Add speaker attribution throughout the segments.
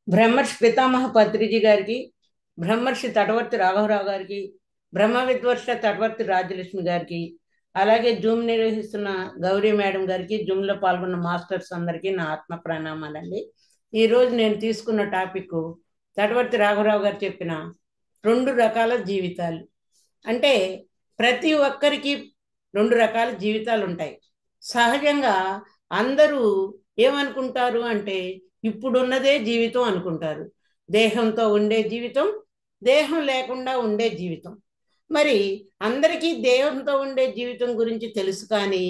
Speaker 1: బ్రహ్మర్షి పితామహ పత్రిజీ గారికి, బ్రహ్మర్షి తటవర్తి రాఘవరావు గారికి, బ్రహ్మ విద్వర్ష తటవర్తి రాజ్యలక్ష్మి గారికి, అలాగే జూమ్ నిర్వహిస్తున్న గౌరీ మేడం గారికి, జూమ్లో పాల్గొన్న మాస్టర్స్ అందరికీ నా ఆత్మ ప్రణామాలండి. ఈరోజు నేను తీసుకున్న టాపిక్ తటవర్తి రాఘవరావు గారు చెప్పిన 2 రకాల జీవితాలు. అంటే ప్రతి ఒక్కరికి 2 రకాల జీవితాలు ఉంటాయి. సహజంగా అందరూ ఏమనుకుంటారు అంటే ఇప్పుడున్నదే జీవితం అనుకుంటారు. దేహంతో ఉండే జీవితం, దేహం లేకుండా ఉండే జీవితం. మరి అందరికీ దేహంతో ఉండే జీవితం గురించి తెలుసు, కానీ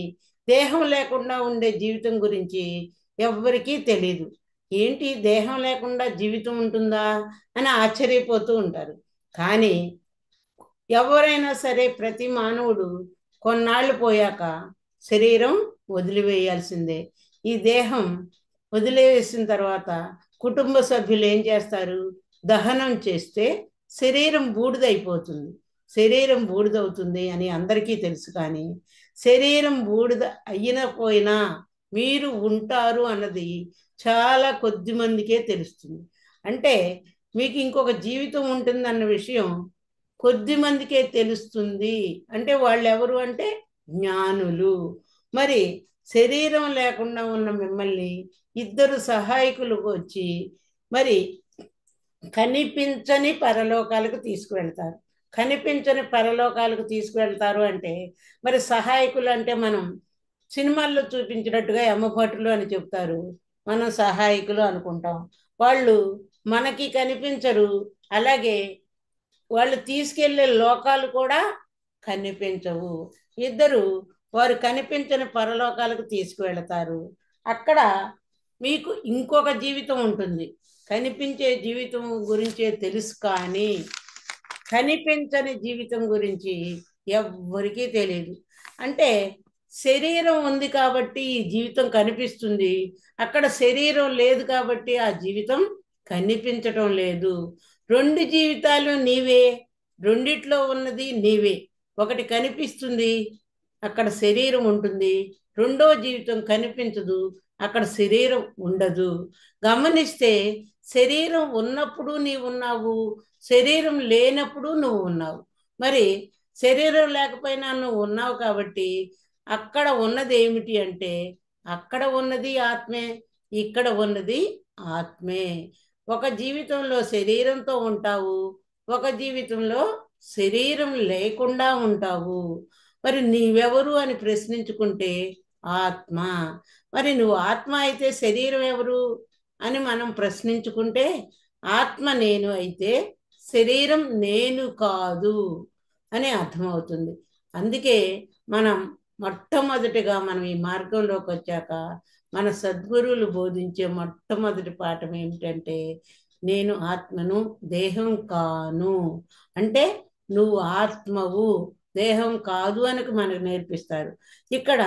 Speaker 1: దేహం లేకుండా ఉండే జీవితం గురించి ఎవ్వరికీ తెలియదు. ఏంటి, దేహం లేకుండా జీవితం ఉంటుందా అని ఆశ్చర్యపోతూ ఉంటారు. కానీ ఎవరైనా సరే ప్రతి మానవుడు కొన్నాళ్ళు పోయాక శరీరం వదిలివేయాల్సిందే. ఈ దేహం వదిలివేసిన తర్వాత కుటుంబ సభ్యులు ఏం చేస్తారు? దహనం చేస్తే శరీరం బూడిదైపోతుంది. శరీరం బూడిదవుతుంది అని అందరికీ తెలుసు, కానీ శరీరం బూడిద పోయినా మీరు ఉంటారు అన్నది చాలా కొద్ది మందికే తెలుస్తుంది. అంటే మీకు ఇంకొక జీవితం ఉంటుందన్న విషయం కొద్ది మందికే తెలుస్తుంది. అంటే వాళ్ళు ఎవరు అంటే జ్ఞానులు. మరి శరీరం లేకుండా ఉన్న మిమ్మల్ని ఇద్దరు సహాయకులు వచ్చి మరి కనిపించని పరలోకాలకు తీసుకువెళ్తారు. కనిపించని పరలోకాలకు తీసుకువెళ్తారు అంటే మరి సహాయకులు అంటే మనం సినిమాల్లో చూపించినట్టుగా యమభటులు అని చెప్తారు, మనం సహాయకులు అనుకుంటాం. వాళ్ళు మనకి కనిపించరు. అలాగే వాళ్ళు తీసుకెళ్లే లోకాలు కూడా కనిపించవు. ఇద్దరు వారు కనిపించని పరలోకాలకు తీసుకువెళతారు. అక్కడ మీకు ఇంకొక జీవితం ఉంటుంది. కనిపించే జీవితం గురించే తెలుసు, కానీ కనిపించని జీవితం గురించి ఎవ్వరికీ తెలియదు. అంటే శరీరం ఉంది కాబట్టి ఈ జీవితం కనిపిస్తుంది, అక్కడ శరీరం లేదు కాబట్టి ఆ జీవితం కనిపించటం లేదు. 2 జీవితాలు నీవే, రెండిట్లో ఉన్నది నీవే. ఒకటి కనిపిస్తుంది, అక్కడ శరీరం ఉంటుంది. రెండో జీవితం కనిపించదు, అక్కడ శరీరం ఉండదు. గమనిస్తే శరీరం ఉన్నప్పుడు నీవు ఉన్నావు, శరీరం లేనప్పుడు నువ్వు ఉన్నావు. మరి శరీరం లేకపోయినా నువ్వు ఉన్నావు కాబట్టి అక్కడ ఉన్నది ఏమిటి అంటే అక్కడ ఉన్నది ఆత్మే, ఇక్కడ ఉన్నది ఆత్మే. ఒక జీవితంలో శరీరంతో ఉంటావు, ఒక జీవితంలో శరీరం లేకుండా ఉంటావు. మరి నీవెవరు అని ప్రశ్నించుకుంటే ఆత్మ. మరి నువ్వు ఆత్మ అయితే శరీరం ఎవరు అని మనం ప్రశ్నించుకుంటే ఆత్మ నేను అయితే శరీరం నేను కాదు అని అర్థమవుతుంది. అందుకే మనం మొట్టమొదటిగా మనం ఈ మార్గంలోకి వచ్చాక మన సద్గురువులు బోధించే మొట్టమొదటి పాఠం ఏమిటంటే నేను ఆత్మను, దేహం కాను. అంటే నువ్వు ఆత్మవు, దేహం కాదు అని మనకు నేర్పిస్తారు. ఇక్కడ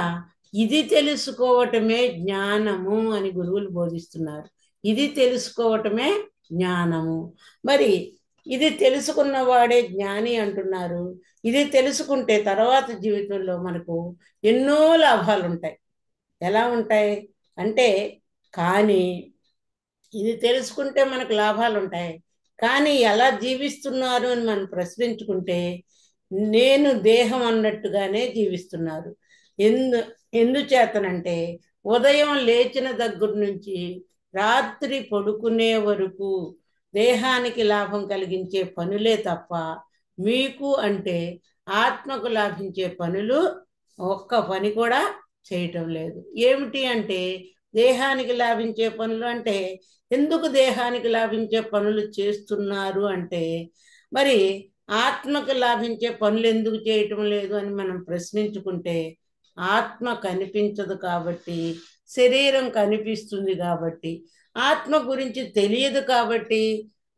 Speaker 1: ఇది తెలుసుకోవటమే జ్ఞానము అని గురువులు బోధిస్తున్నారు. ఇది తెలుసుకోవటమే జ్ఞానము. మరి ఇది తెలుసుకున్న వాడే జ్ఞాని అంటున్నారు. ఇది తెలుసుకుంటే తర్వాత జీవితంలో మనకు ఎన్నో లాభాలు ఉంటాయి. ఎలా ఉంటాయి అంటే, కానీ ఇది తెలుసుకుంటే మనకు లాభాలు ఉంటాయి, కానీ ఎలా జీవిస్తున్నారు అని మనం ప్రశ్నించుకుంటే నేను దేహం అన్నట్టుగానే జీవిస్తున్నారు. ఎందు ఎందుచేతనంటే ఉదయం లేచిన దగ్గర నుంచి రాత్రి పడుకునే వరకు దేహానికి లాభం కలిగించే పనులే తప్ప మీకు అంటే ఆత్మకు లాభించే పనులు ఒక్క పని కూడా చేయటం లేదు. ఏమిటి అంటే దేహానికి లాభించే పనులు అంటే ఎందుకు దేహానికి లాభించే పనులు చేస్తున్నారు అంటే మరి ఆత్మకు లాభించే పనులు ఎందుకు చేయటం లేదు అని మనం ప్రశ్నించుకుంటే ఆత్మ కనిపించదు కాబట్టి, శరీరం కనిపిస్తుంది కాబట్టి, ఆత్మ గురించి తెలియదు కాబట్టి,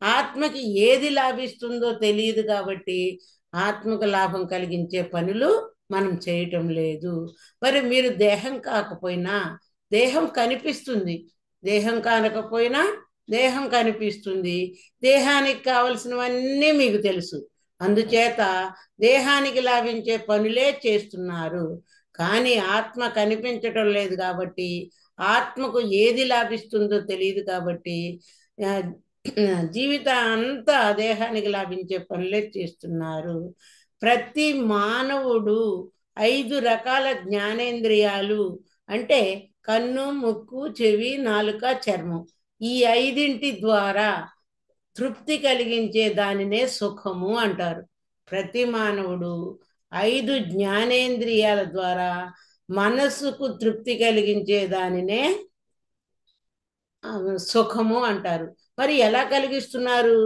Speaker 1: ఆత్మకి ఏది లాభిస్తుందో తెలియదు కాబట్టి ఆత్మకు లాభం కలిగించే పనులు మనం చేయటం లేదు. మరి మీరు దేహం కాకపోయినా దేహం కనిపిస్తుంది, దేహం కానకపోయినా దేహం కనిపిస్తుంది. దేహానికి కావలసినవన్నీ మీకు తెలుసు, అందుచేత దేహానికి లాభించే పనులే చేస్తున్నారు. కానీ ఆత్మ కనిపించటం లేదు కాబట్టి, ఆత్మకు ఏది లాభిస్తుందో తెలియదు కాబట్టి ఆ, జీవితం అంతా ఆ దేహానికి లాభించే పనులే చేస్తున్నారు. ప్రతి మానవుడు 5 రకాల జ్ఞానేంద్రియాలు అంటే కన్ను, ముక్కు, చెవి, నాలుక, చర్మం, ఈ ఐదింటి ద్వారా తృప్తి కలిగించే దానినే సుఖము అంటారు. ప్రతి మానవుడు 5 జ్ఞానేంద్రియాల ద్వారా మనస్సుకు తృప్తి కలిగించే దానినే ఆ, సుఖము అంటారు. మరి ఎలా కలిగిస్తున్నారు?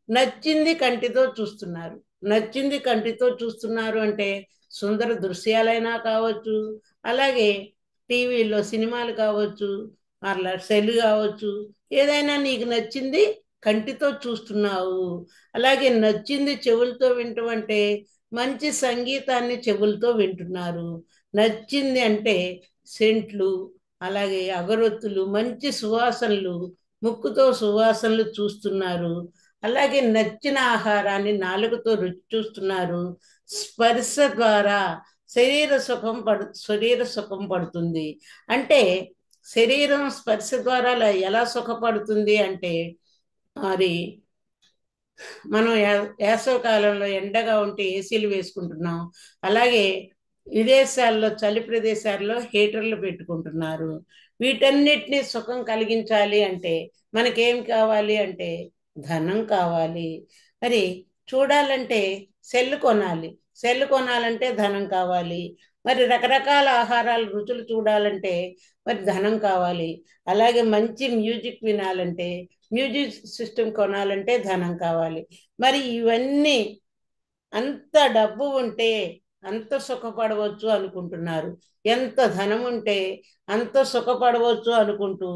Speaker 1: నచ్చింది కంటితో చూస్తున్నారు. నచ్చింది కంటితో చూస్తున్నారు అంటే సుందర దృశ్యాలైనా కావచ్చు, అలాగే టీవీలో సినిమాలు కావచ్చు, అట్లా సెల్ కావచ్చు, ఏదైనా నీకు నచ్చింది కంటితో చూస్తున్నావు. అలాగే నచ్చింది చెవులతో వింటూ అంటే మంచి సంగీతాన్ని చెవులతో వింటున్నారు. నచ్చింది అంటే సెంట్లు, అలాగే అగరొత్తులు, మంచి సువాసనలు, ముక్కుతో సువాసనలు చూస్తున్నారు. అలాగే నచ్చిన ఆహారాన్ని నాలుకతో రుచి చూస్తున్నారు. స్పర్శ ద్వారా శరీర సుఖం పడుతుంది. అంటే శరీరం స్పర్శ ద్వారా ఎలా సుఖపడుతుంది అంటే, మరి మనం వేసవి కాలంలో ఎండగా ఉంటే ఏసీలు వేసుకుంటున్నాం. అలాగే విదేశాల్లో చలి ప్రదేశాల్లో హీటర్లు పెట్టుకుంటున్నారు. వీటన్నిటినీ సుఖం కలిగించాలి అంటే మనకేం కావాలి అంటే ధనం కావాలి. మరి చూడాలంటే సెల్ కొనాలి. సెల్ కొనాలంటే ధనం కావాలి. మరి రకరకాల ఆహారాలు రుచులు చూడాలంటే మరి ధనం కావాలి. అలాగే మంచి మ్యూజిక్ వినాలంటే మ్యూజిక్ సిస్టమ్ కొనాలంటే ధనం కావాలి. మరి ఇవన్నీ అంత డబ్బు ఉంటే అంత సుఖపడవచ్చు అనుకుంటున్నారు. ఎంత ధనం ఉంటే అంత సుఖపడవచ్చు అనుకుంటూ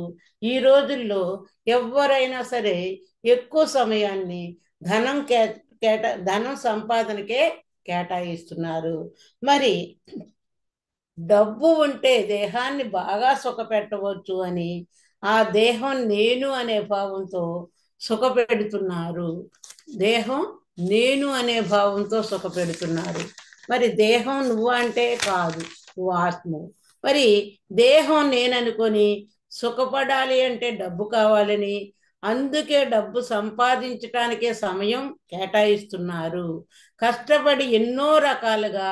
Speaker 1: ఈ రోజుల్లో ఎవరైనా సరే ఎక్కువ సమయాన్ని ధనం ధనం సంపాదనకే కేటాయిస్తున్నారు. మరి డబ్బు ఉంటే దేహాన్ని బాగా సుఖపెట్టవచ్చు అని ఆ దేహం నేను అనే భావంతో సుఖపెడుతున్నారు. దేహం నేను అనే భావంతో సుఖపెడుతున్నారు. మరి దేహం నువ్వు అంటే కాదు, నువ్వు ఆత్మ. మరి దేహం నేననుకొని సుఖపడాలి అంటే డబ్బు కావాలని, అందుకే డబ్బు సంపాదించటానికే సమయం కేటాయిస్తున్నారు. కష్టపడి ఎన్నో రకాలుగా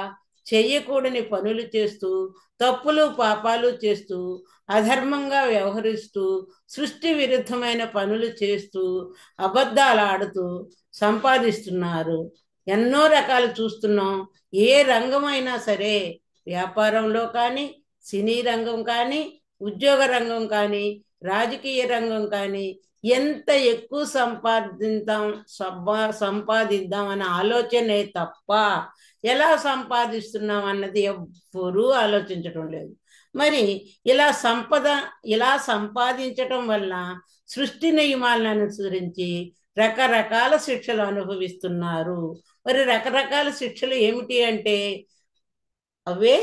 Speaker 1: చెయ్యకూడని పనులు చేస్తూ, తప్పులు పాపాలు చేస్తూ, అధర్మంగా వ్యవహరిస్తూ, సృష్టి విరుద్ధమైన పనులు చేస్తూ, అబద్ధాలు ఆడుతూ సంపాదిస్తున్నారు. ఎన్నో రకాలు చూస్తున్నాం. ఏ రంగమైనా సరే, వ్యాపారంలో కానీ, సినీ రంగం కానీ, ఉద్యోగ రంగం కానీ, రాజకీయ రంగం కానీ, ఎంత ఎక్కువ సంపాదిద్దాం అనే ఆలోచనే తప్ప ఎలా సంపాదిస్తున్నాం అన్నది ఎవ్వరూ ఆలోచించడం లేదు. మరి ఇలా ఇలా సంపాదించటం వల్ల సృష్టి నియమాలను అనుసరించి రకరకాల శిక్షలు అనుభవిస్తున్నారు. మరి రకరకాల శిక్షలు ఏమిటి అంటే అవే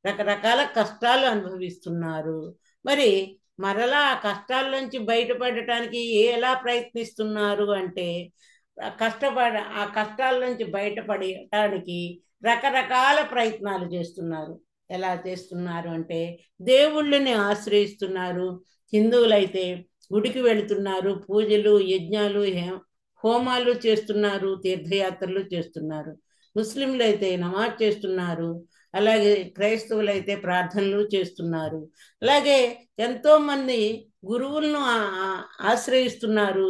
Speaker 1: రకరకాల కష్టాలు అనుభవిస్తున్నారు. మరి మరలా ఆ కష్టాల నుంచి బయటపడటానికి ఎలా ప్రయత్నిస్తున్నారు అంటే ఆ కష్టాల నుంచి బయటపడటానికి రకరకాల ప్రయత్నాలు చేస్తున్నారు. ఎలా చేస్తున్నారు అంటే దేవుళ్ళని ఆశ్రయిస్తున్నారు. హిందువులైతే గుడికి వెళుతున్నారు, పూజలు, యజ్ఞాలు, హోమాలు చేస్తున్నారు, తీర్థయాత్రలు చేస్తున్నారు. ముస్లింలు అయితే నమాజ్ చేస్తున్నారు. అలాగే క్రైస్తవులైతే ప్రార్థనలు చేస్తున్నారు. అలాగే ఎంతోమంది గురువులను ఆశ్రయిస్తున్నారు,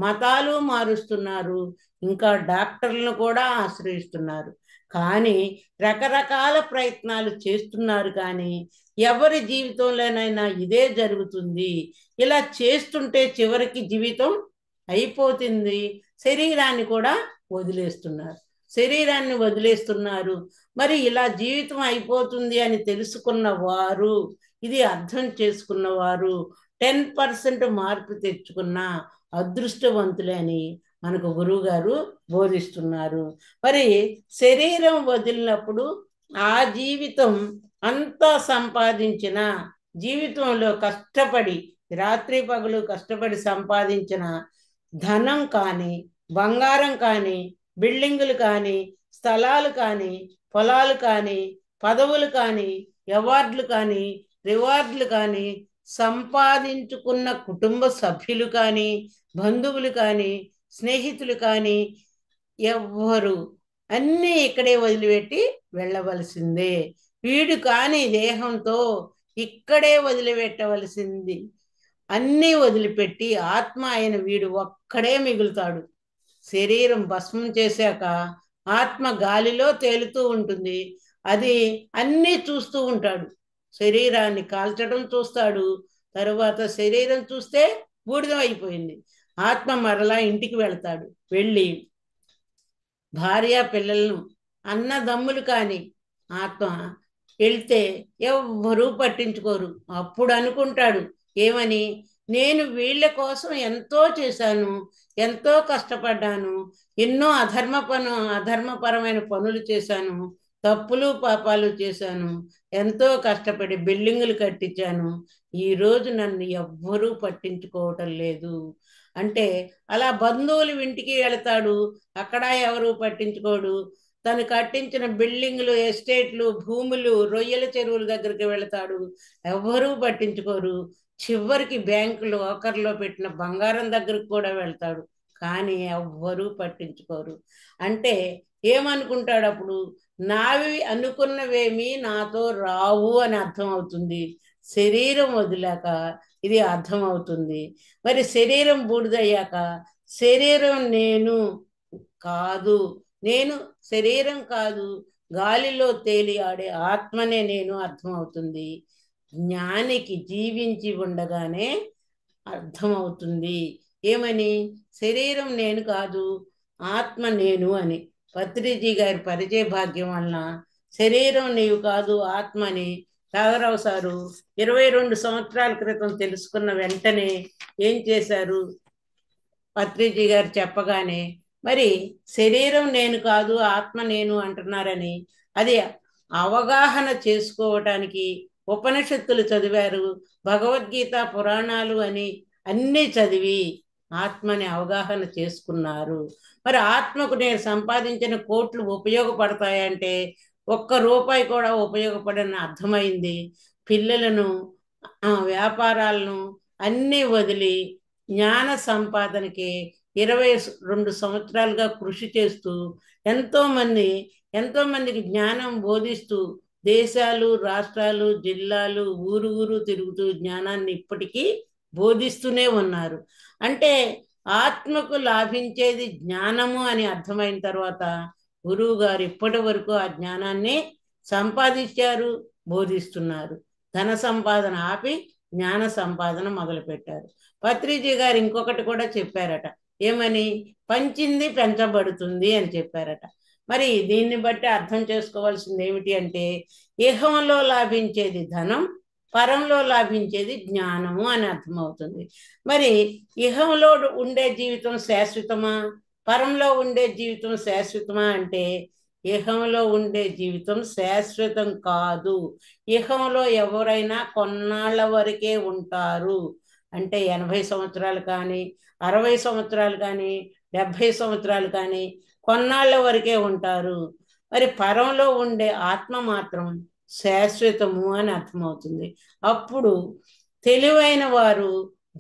Speaker 1: మతాలు మారుస్తున్నారు, ఇంకా డాక్టర్లను కూడా ఆశ్రయిస్తున్నారు. కానీ రకరకాల ప్రయత్నాలు చేస్తున్నారు. కానీ ఎవరి జీవితంలోనైనా ఇదే జరుగుతుంది. ఇలా చేస్తుంటే చివరికి జీవితం అయిపోతుంది. శరీరాన్ని కూడా వదిలేస్తున్నారు. శరీరాన్ని వదిలేస్తున్నారు. మరి ఇలా జీవితం అయిపోతుంది అని తెలుసుకున్న వారు, ఇది అర్థం చేసుకున్న వారు 10% మార్పు తెచ్చుకున్న అదృష్టవంతులే అని మనకు గురువు గారు బోధిస్తున్నారు. మరి శరీరం వదిలినప్పుడు ఆ జీవితం అంతా సంపాదించిన జీవితంలో కష్టపడి రాత్రి పగలు కష్టపడి సంపాదించిన ధనం కానీ, బంగారం కానీ, బిల్డింగులు కానీ, స్థలాలు కానీ, పొలాలు కానీ, పదవులు కానీ, అవార్డులు కానీ, రివార్డులు కానీ, సంపాదించుకున్న కుటుంబ సభ్యులు కానీ, బంధువులు కానీ స్నేహితులు కానీ ఎవ్వరు, అన్నీ ఇక్కడే వదిలిపెట్టి వెళ్ళవలసిందే. వీడు కానీ దేహంతో ఇక్కడే వదిలిపెట్టవలసింది. అన్నీ వదిలిపెట్టి ఆత్మ అయిన వీడు ఒక్కడే మిగులుతాడు. శరీరం భస్మం చేశాక ఆత్మ గాలిలో తేలుతూ ఉంటుంది. అది అన్నీ చూస్తూ ఉంటాడు. శరీరాన్ని కాల్చడం చూస్తాడు. తరువాత శరీరం చూస్తే బూడిదం అయిపోయింది. ఆత్మ మరలా ఇంటికి వెళ్తాడు. వెళ్ళి భార్య పిల్లలను, అన్నదమ్ములు కానీ ఆత్మ వెళ్తే ఎవ్వరూ పట్టించుకోరు. అప్పుడు అనుకుంటాడు ఏమని, నేను వీళ్ళ కోసం ఎంతో చేశాను, ఎంతో కష్టపడ్డాను, ఎన్నో అధర్మపరమైన పనులు చేశాను, తప్పులు పాపాలు చేశాను, ఎంతో కష్టపడి బిల్డింగులు కట్టించాను, ఈరోజు నన్ను ఎవ్వరూ పట్టించుకోవటం లేదు. అంటే అలా బంధువులు ఇంటికి వెళతాడు, అక్కడ ఎవరు పట్టించుకోడు. తను కట్టించిన బిల్డింగ్లు, ఎస్టేట్లు, భూములు, రొయ్యల చెరువుల దగ్గరికి వెళతాడు, ఎవ్వరూ పట్టించుకోరు. చివరికి బ్యాంకు లాకర్లో పెట్టిన బంగారం దగ్గరకు కూడా వెళ్తాడు, కానీ ఎవ్వరూ పట్టించుకోరు. అంటే ఏమనుకుంటాడు అప్పుడు, నావి అనుకున్నవేమీ నాతో రావు అని అర్థం అవుతుంది. శరీరం వదిలాక ఇది అర్థం అవుతుంది. మరి శరీరం బూడిదయ్యాక శరీరం నేను కాదు, నేను శరీరం కాదు, గాలిలో తేలి ఆడే ఆత్మనే నేను అర్థమవుతుంది. జ్ఞానికి జీవించి ఉండగానే అర్థమవుతుంది. ఏమని, శరీరం నేను కాదు, ఆత్మ నేను అని. పత్రిజీ గారి పరిచయ భాగ్యం వలన శరీరం నీవు కాదు ఆత్మని రాఘరావు సారు 22 సంవత్సరాల క్రితం తెలుసుకున్న వెంటనే ఏం చేశారు, పత్రిజీ గారు చెప్పగానే, మరి శరీరం నేను కాదు ఆత్మ నేను అంటున్నారని అది అవగాహన చేసుకోవటానికి ఉపనిషత్తులు చదివారు, భగవద్గీత పురాణాలు అని అన్నీ చదివి ఆత్మని అవగాహన చేసుకున్నారు. మరి ఆత్మకు నేను సంపాదించిన కోట్లు ఉపయోగపడతాయంటే ఒక్క రూపాయి కూడా ఉపయోగపడని అర్థమైంది. పిల్లలను, వ్యాపారాలను అన్నీ వదిలి జ్ఞాన సంపాదనకి 22 సంవత్సరాలుగా కృషి చేస్తూ ఎంతోమందికి జ్ఞానం బోధిస్తూ దేశాలు, రాష్ట్రాలు, జిల్లాలు, ఊరు తిరుగుతూ జ్ఞానాన్ని ఇప్పటికీ బోధిస్తూనే ఉన్నారు. అంటే ఆత్మకు లాభించేది జ్ఞానము అని అర్థమైన తర్వాత గురువు గారు ఇప్పటి వరకు ఆ జ్ఞానాన్ని సంపాదించారు, బోధిస్తున్నారు. ధన సంపాదన ఆపి జ్ఞాన సంపాదన మొదలుపెట్టారు. పత్రిజీ గారు ఇంకొకటి కూడా చెప్పారట, ఏమని, పంచింది పెంచబడుతుంది అని చెప్పారట. మరి దీన్ని బట్టి అర్థం చేసుకోవాల్సింది ఏమిటి అంటే, ఇహంలో లాభించేది ధనం, పరంలో లాభించేది జ్ఞానము అని అర్థమవుతుంది. మరి ఇహంలో ఉండే జీవితం శాశ్వతమా, పరంలో ఉండే జీవితం శాశ్వతమా అంటే ఇహంలో ఉండే జీవితం శాశ్వతం కాదు. ఇహంలో ఎవరైనా కొన్నాళ్ళ వరకే ఉంటారు. అంటే 80 సంవత్సరాలు కానీ, 60 సంవత్సరాలు కానీ, 70 సంవత్సరాలు కానీ కొన్నాళ్ళ వరకే ఉంటారు. మరి పరంలో ఉండే ఆత్మ మాత్రం శాశ్వతము అని అర్థమవుతుంది. అప్పుడు తెలివైన వారు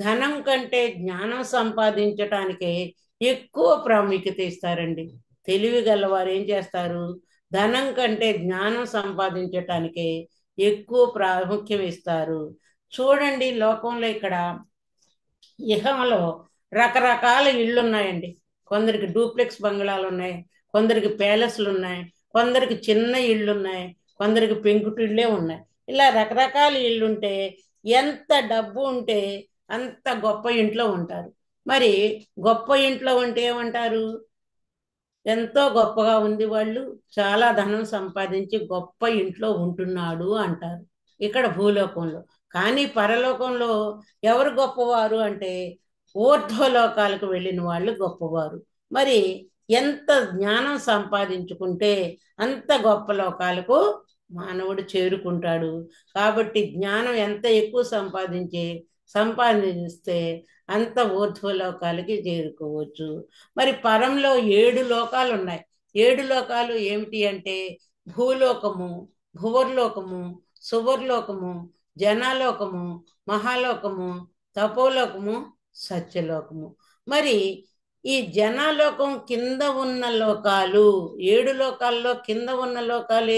Speaker 1: ధనం కంటే జ్ఞానం సంపాదించటానికే ఎక్కువ ప్రాముఖ్యత ఇస్తారండి. తెలివి గలవారు ఏం చేస్తారు, ధనం కంటే జ్ఞానం సంపాదించటానికే ఎక్కువ ప్రాముఖ్యం ఇస్తారు. చూడండి, లోకంలో ఇక్కడ ఇహంలో రకరకాల ఇళ్ళు ఉన్నాయండి. కొందరికి డూప్లెక్స్ బంగ్లాలు ఉన్నాయి, కొందరికి ప్యాలెస్లు ఉన్నాయి, కొందరికి చిన్న ఇళ్ళు ఉన్నాయి, కొందరికి పెంకుటిళ్ళే ఉన్నాయి. ఇలా రకరకాల ఇళ్ళు ఉంటే ఎంత డబ్బు ఉంటే అంత గొప్ప ఇంట్లో ఉంటారు. మరి గొప్ప ఇంట్లో ఉంటే ఏమంటారు, ఎంతో గొప్పగా ఉంది, వాళ్ళు చాలా ధనం సంపాదించి గొప్ప ఇంట్లో ఉంటున్నాడు అంటారు ఇక్కడ భూలోకంలో. కానీ పరలోకంలో ఎవరు గొప్పవారు అంటే ఊర్ధ్వలోకాలకు వెళ్ళిన వాళ్ళు గొప్పవారు. మరి ఎంత జ్ఞానం సంపాదించుకుంటే అంత గొప్ప లోకాలకు మానవుడు చేరుకుంటాడు. కాబట్టి జ్ఞానం ఎంత ఎక్కువ సంపాదిస్తే అంత ఊర్ధ్వలోకాలకి చేరుకోవచ్చు. మరి పరంలో 7 లోకాలు ఉన్నాయి. 7 లోకాలు ఏమిటి అంటే భూలోకము, భువర్లోకము, సువర్లోకము, జనాలోకము, మహాలోకము, తపోలోకము, సత్యలోకము. మరి ఈ జనాలోకం కింద ఉన్న లోకాలు, 7 లోకాల్లో కింద ఉన్న లోకాలు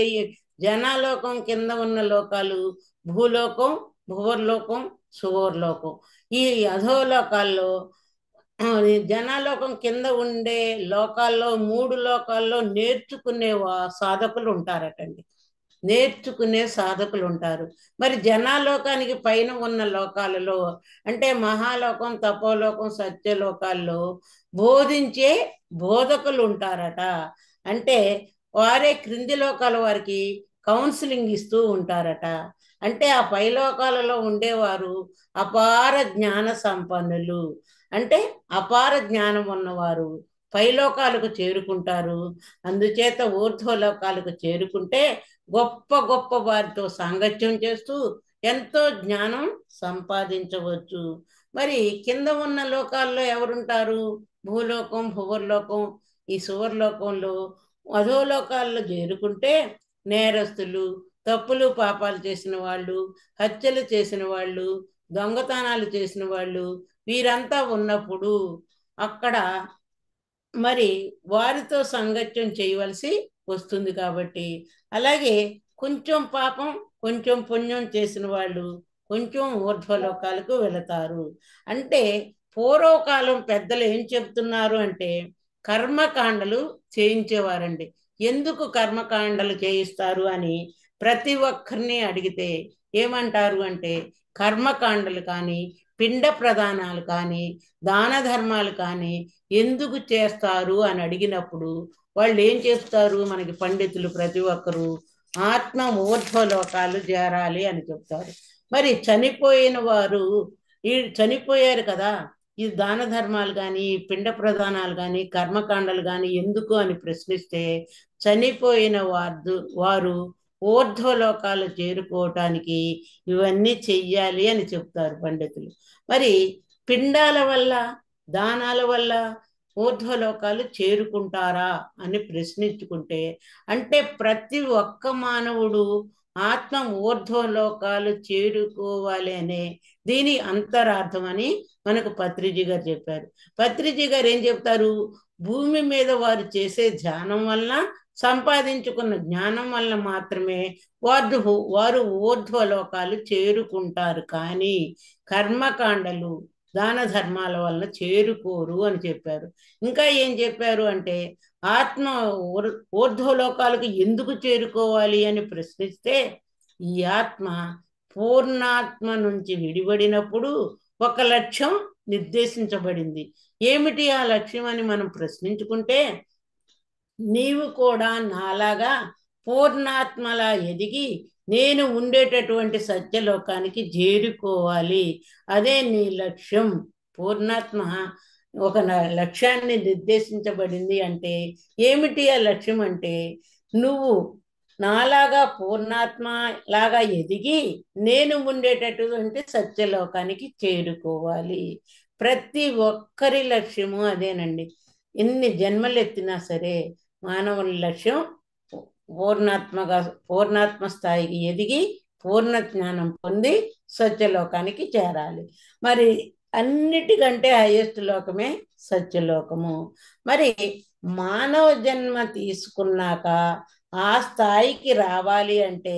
Speaker 1: జనాలోకం కింద ఉన్న లోకాలు భూలోకం, భువర్లోకం, సువర్లోకం. ఈ అధోలోకాల్లో ఈ జనాలోకం కింద ఉండే లోకాల్లో 3 లోకాల్లో నేర్చుకునే సాధకులు ఉంటారటండి. నేర్చుకునే సాధకులు ఉంటారు. మరి జనాలోకానికి పైన ఉన్న లోకాలలో అంటే మహాలోకం, తపోలోకం, సత్యలోకాల్లో బోధించే బోధకులు ఉంటారట. అంటే వారే క్రింది లోకాల వారికి కౌన్సిలింగ్ ఇస్తూ ఉంటారట. అంటే ఆ పైలోకాలలో ఉండేవారు అపార జ్ఞాన సంపన్నులు. అంటే అపార జ్ఞానం ఉన్నవారు పైలోకాలకు చేరుకుంటారు. అందుచేత ఊర్ధ్వలోకాలకు చేరుకుంటే గొప్ప గొప్ప వారితో సాంగత్యం చేస్తూ ఎంతో జ్ఞానం సంపాదించవచ్చు. మరి కింద ఉన్న లోకాల్లో ఎవరుంటారు? భూలోకం, భువర్లోకం. ఈ సువర్లోకంలో అధోలోకాల్లో చేరుకుంటే నేరస్తులు, తప్పులు పాపాలు చేసిన వాళ్ళు, హత్యలు చేసిన వాళ్ళు, దొంగతనాలు చేసిన వాళ్ళు, వీరంతా ఉన్నప్పుడు అక్కడ మరి వారితో సంగత్యం చేయవలసి వస్తుంది. కాబట్టి అలాగే కొంచెం పాపం కొంచెం పుణ్యం చేసిన వాళ్ళు కొంచెం ఊర్ధ్వలోకాలకు వెళతారు. అంటే పూర్వకాలం పెద్దలు ఏం చెప్తున్నారు అంటే కర్మకాండలు చేయించేవారండి. ఎందుకు కర్మకాండలు చేయిస్తారు అని ప్రతి ఒక్కరిని అడిగితే ఏమంటారు అంటే కర్మకాండలు కానీ, పిండ ప్రదానాలు కానీ, దాన ధర్మాలు కానీ ఎందుకు చేస్తారు అని అడిగినప్పుడు వాళ్ళు ఏం చెప్తారు? మనకి పండితులు ప్రతి ఒక్కరు ఆత్మ ఊర్ధ్వలోకాలు చేరాలి అని చెప్తారు. మరి చనిపోయిన వారు ఈ చనిపోయారు కదా, ఈ దాన ధర్మాలు కానీ, పిండ ప్రదానాలు కానీ, కర్మకాండలు కానీ ఎందుకు అని ప్రశ్నిస్తే చనిపోయిన వారు ఊర్ధ్వలోకాలు చేరుకోవటానికి ఇవన్నీ చెయ్యాలి అని చెప్తారు పండితులు. మరి పిండాల వల్ల, దానాల వల్ల ఊర్ధ్వలోకాలు చేరుకుంటారా అని ప్రశ్నించుకుంటే అంటే ప్రతి ఒక్క మానవుడు ఆత్మ ఊర్ధ్వలోకాలు చేరుకోవాలి అనే దీని అంతరార్థం అని మనకు పత్రిజీ గారు చెప్పారు. పత్రిజీ గారు ఏం చెప్తారు? భూమి మీద వారు చేసే ధ్యానం వలన సంపాదించుకున్న జ్ఞానం వల్ల మాత్రమే వారు ఊర్ధ్వలోకాలు చేరుకుంటారు. కానీ కర్మకాండలు, దాన ధర్మాల వలన చేరుకోరు అని చెప్పారు. ఇంకా ఏం చెప్పారు అంటే ఆత్మ ఊర్ధ్వలోకాలకు ఎందుకు చేరుకోవాలి అని ప్రశ్నిస్తే ఈ ఆత్మ పూర్ణాత్మ నుంచి విడిపడినప్పుడు ఒక లక్ష్యం నిర్దేశించబడింది. ఏమిటి ఆ లక్ష్యం అని మనం ప్రశ్నించుకుంటే నీవు కూడా నాలాగా పూర్ణాత్మలా ఎదిగి నేను ఉండేటటువంటి సత్యలోకానికి చేరుకోవాలి. అదే నీ లక్ష్యం. పూర్ణాత్మ ఒక లక్ష్యాన్ని నిర్దేశించబడింది అంటే ఏమిటి ఆ లక్ష్యం అంటే నువ్వు నాలాగా పూర్ణాత్మ లాగా ఎదిగి నేను ఉండేటటువంటి సత్యలోకానికి చేరుకోవాలి. ప్రతి ఒక్కరి లక్ష్యము అదేనండి. ఎన్ని జన్మలు ఎత్తినా సరే మానవుని లక్ష్యం పూర్ణాత్మ స్థాయికి ఎదిగి పూర్ణ జ్ఞానం పొంది సత్యలోకానికి చేరాలి. మరి అన్నిటికంటే హైయెస్ట్ లోకమే సత్యలోకము. మరి మానవ జన్మ తీసుకున్నాక ఆ స్థాయికి రావాలి అంటే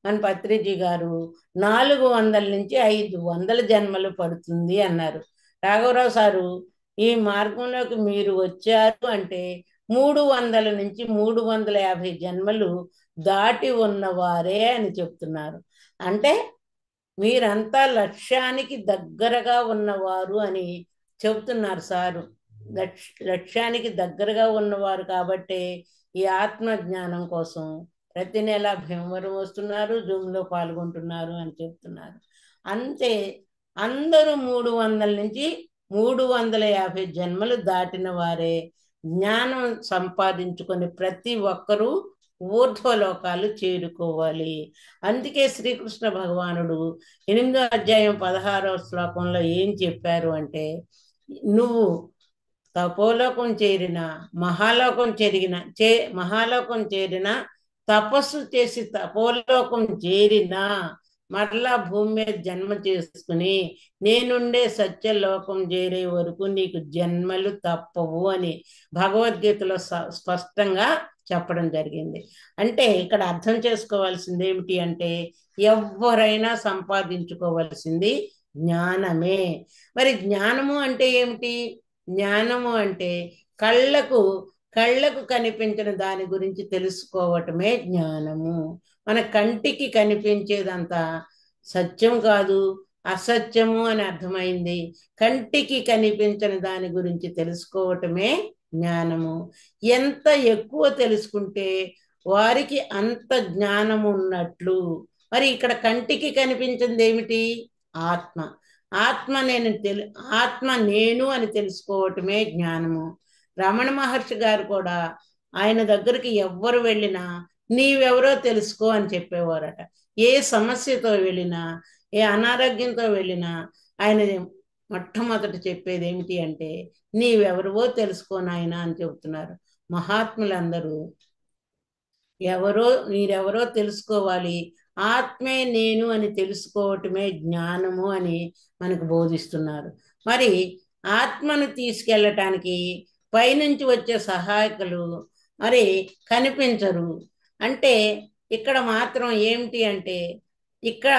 Speaker 1: మన పత్రిజీ గారు 400 నుంచి 500 జన్మలు పడుతుంది అన్నారు. రాఘవరావు సారు ఈ మార్గంలోకి మీరు వచ్చారు అంటే 300 నుంచి 350 జన్మలు దాటి ఉన్నవారే అని చెప్తున్నారు. అంటే మీరంతా లక్ష్యానికి దగ్గరగా ఉన్నవారు అని చెబుతున్నారు సారు. లక్ష్యానికి దగ్గరగా ఉన్నవారు కాబట్టే ఈ ఆత్మ జ్ఞానం కోసం ప్రతి నెల భీమవరం వస్తున్నారు, జూమ్లో పాల్గొంటున్నారు అని చెప్తున్నారు. అంతే అందరూ 300 నుంచి 350 జన్మలు దాటిన వారే జ్ఞానం సంపాదించుకొని ప్రతి ఒక్కరూ ఊర్ధ్వలోకాలు చేరుకోవాలి. అందుకే శ్రీకృష్ణ భగవానుడు 8వ అధ్యాయం 16వ శ్లోకంలో ఏం చెప్పారు అంటే నువ్వు తపోలోకం చేరిన మహాలోకం చేరిన తపస్సు చేసి తపోలోకం చేరినా మరలా భూమి మీద జన్మ చేసుకుని నేనుండే సత్యలోకం చేరే వరకు నీకు జన్మలు తప్పవు అని భగవద్గీతలో స్పష్టంగా చెప్పడం జరిగింది. అంటే ఇక్కడ అర్థం చేసుకోవాల్సింది ఏమిటి అంటే ఎవరైనా సంపాదించుకోవాల్సింది జ్ఞానమే. మరి జ్ఞానము అంటే ఏమిటి? జ్ఞానము అంటే కళ్ళకు కళ్ళకు కనిపించిన దాని గురించి తెలుసుకోవటమే జ్ఞానము. మన కంటికి కనిపించేదంతా సత్యం కాదు, అసత్యము అని అర్థమైంది. కంటికి కనిపించని దాని గురించి తెలుసుకోవటమే జ్ఞానము. ఎంత ఎక్కువ తెలుసుకుంటే వారికి అంత జ్ఞానము ఉన్నట్లు. మరి ఇక్కడ కంటికి కనిపించింది ఏమిటి? ఆత్మ. ఆత్మ నేను ఆత్మ నేను అని తెలుసుకోవటమే జ్ఞానము. రమణ మహర్షి గారు కూడా ఆయన దగ్గరికి ఎవ్వరు వెళ్ళినా నీవెవరో తెలుసుకో అని చెప్పేవారట. ఏ సమస్యతో వెళ్ళినా, ఏ అనారోగ్యంతో వెళ్ళినా ఆయన మొట్టమొదటి చెప్పేది ఏమిటి అంటే నీవెవరివో తెలుసుకో నాయనా అని చెబుతున్నారు. మహాత్ములందరూ మీరెవరో తెలుసుకోవాలి, ఆత్మే నేను అని తెలుసుకోవటమే జ్ఞానము అని మనకు బోధిస్తున్నారు. మరి ఆత్మను తీసుకెళ్ళటానికి పైనుంచి వచ్చే సహాయకులు మరి కనిపించరు. అంటే ఇక్కడ మాత్రం ఏమిటి అంటే ఇక్కడ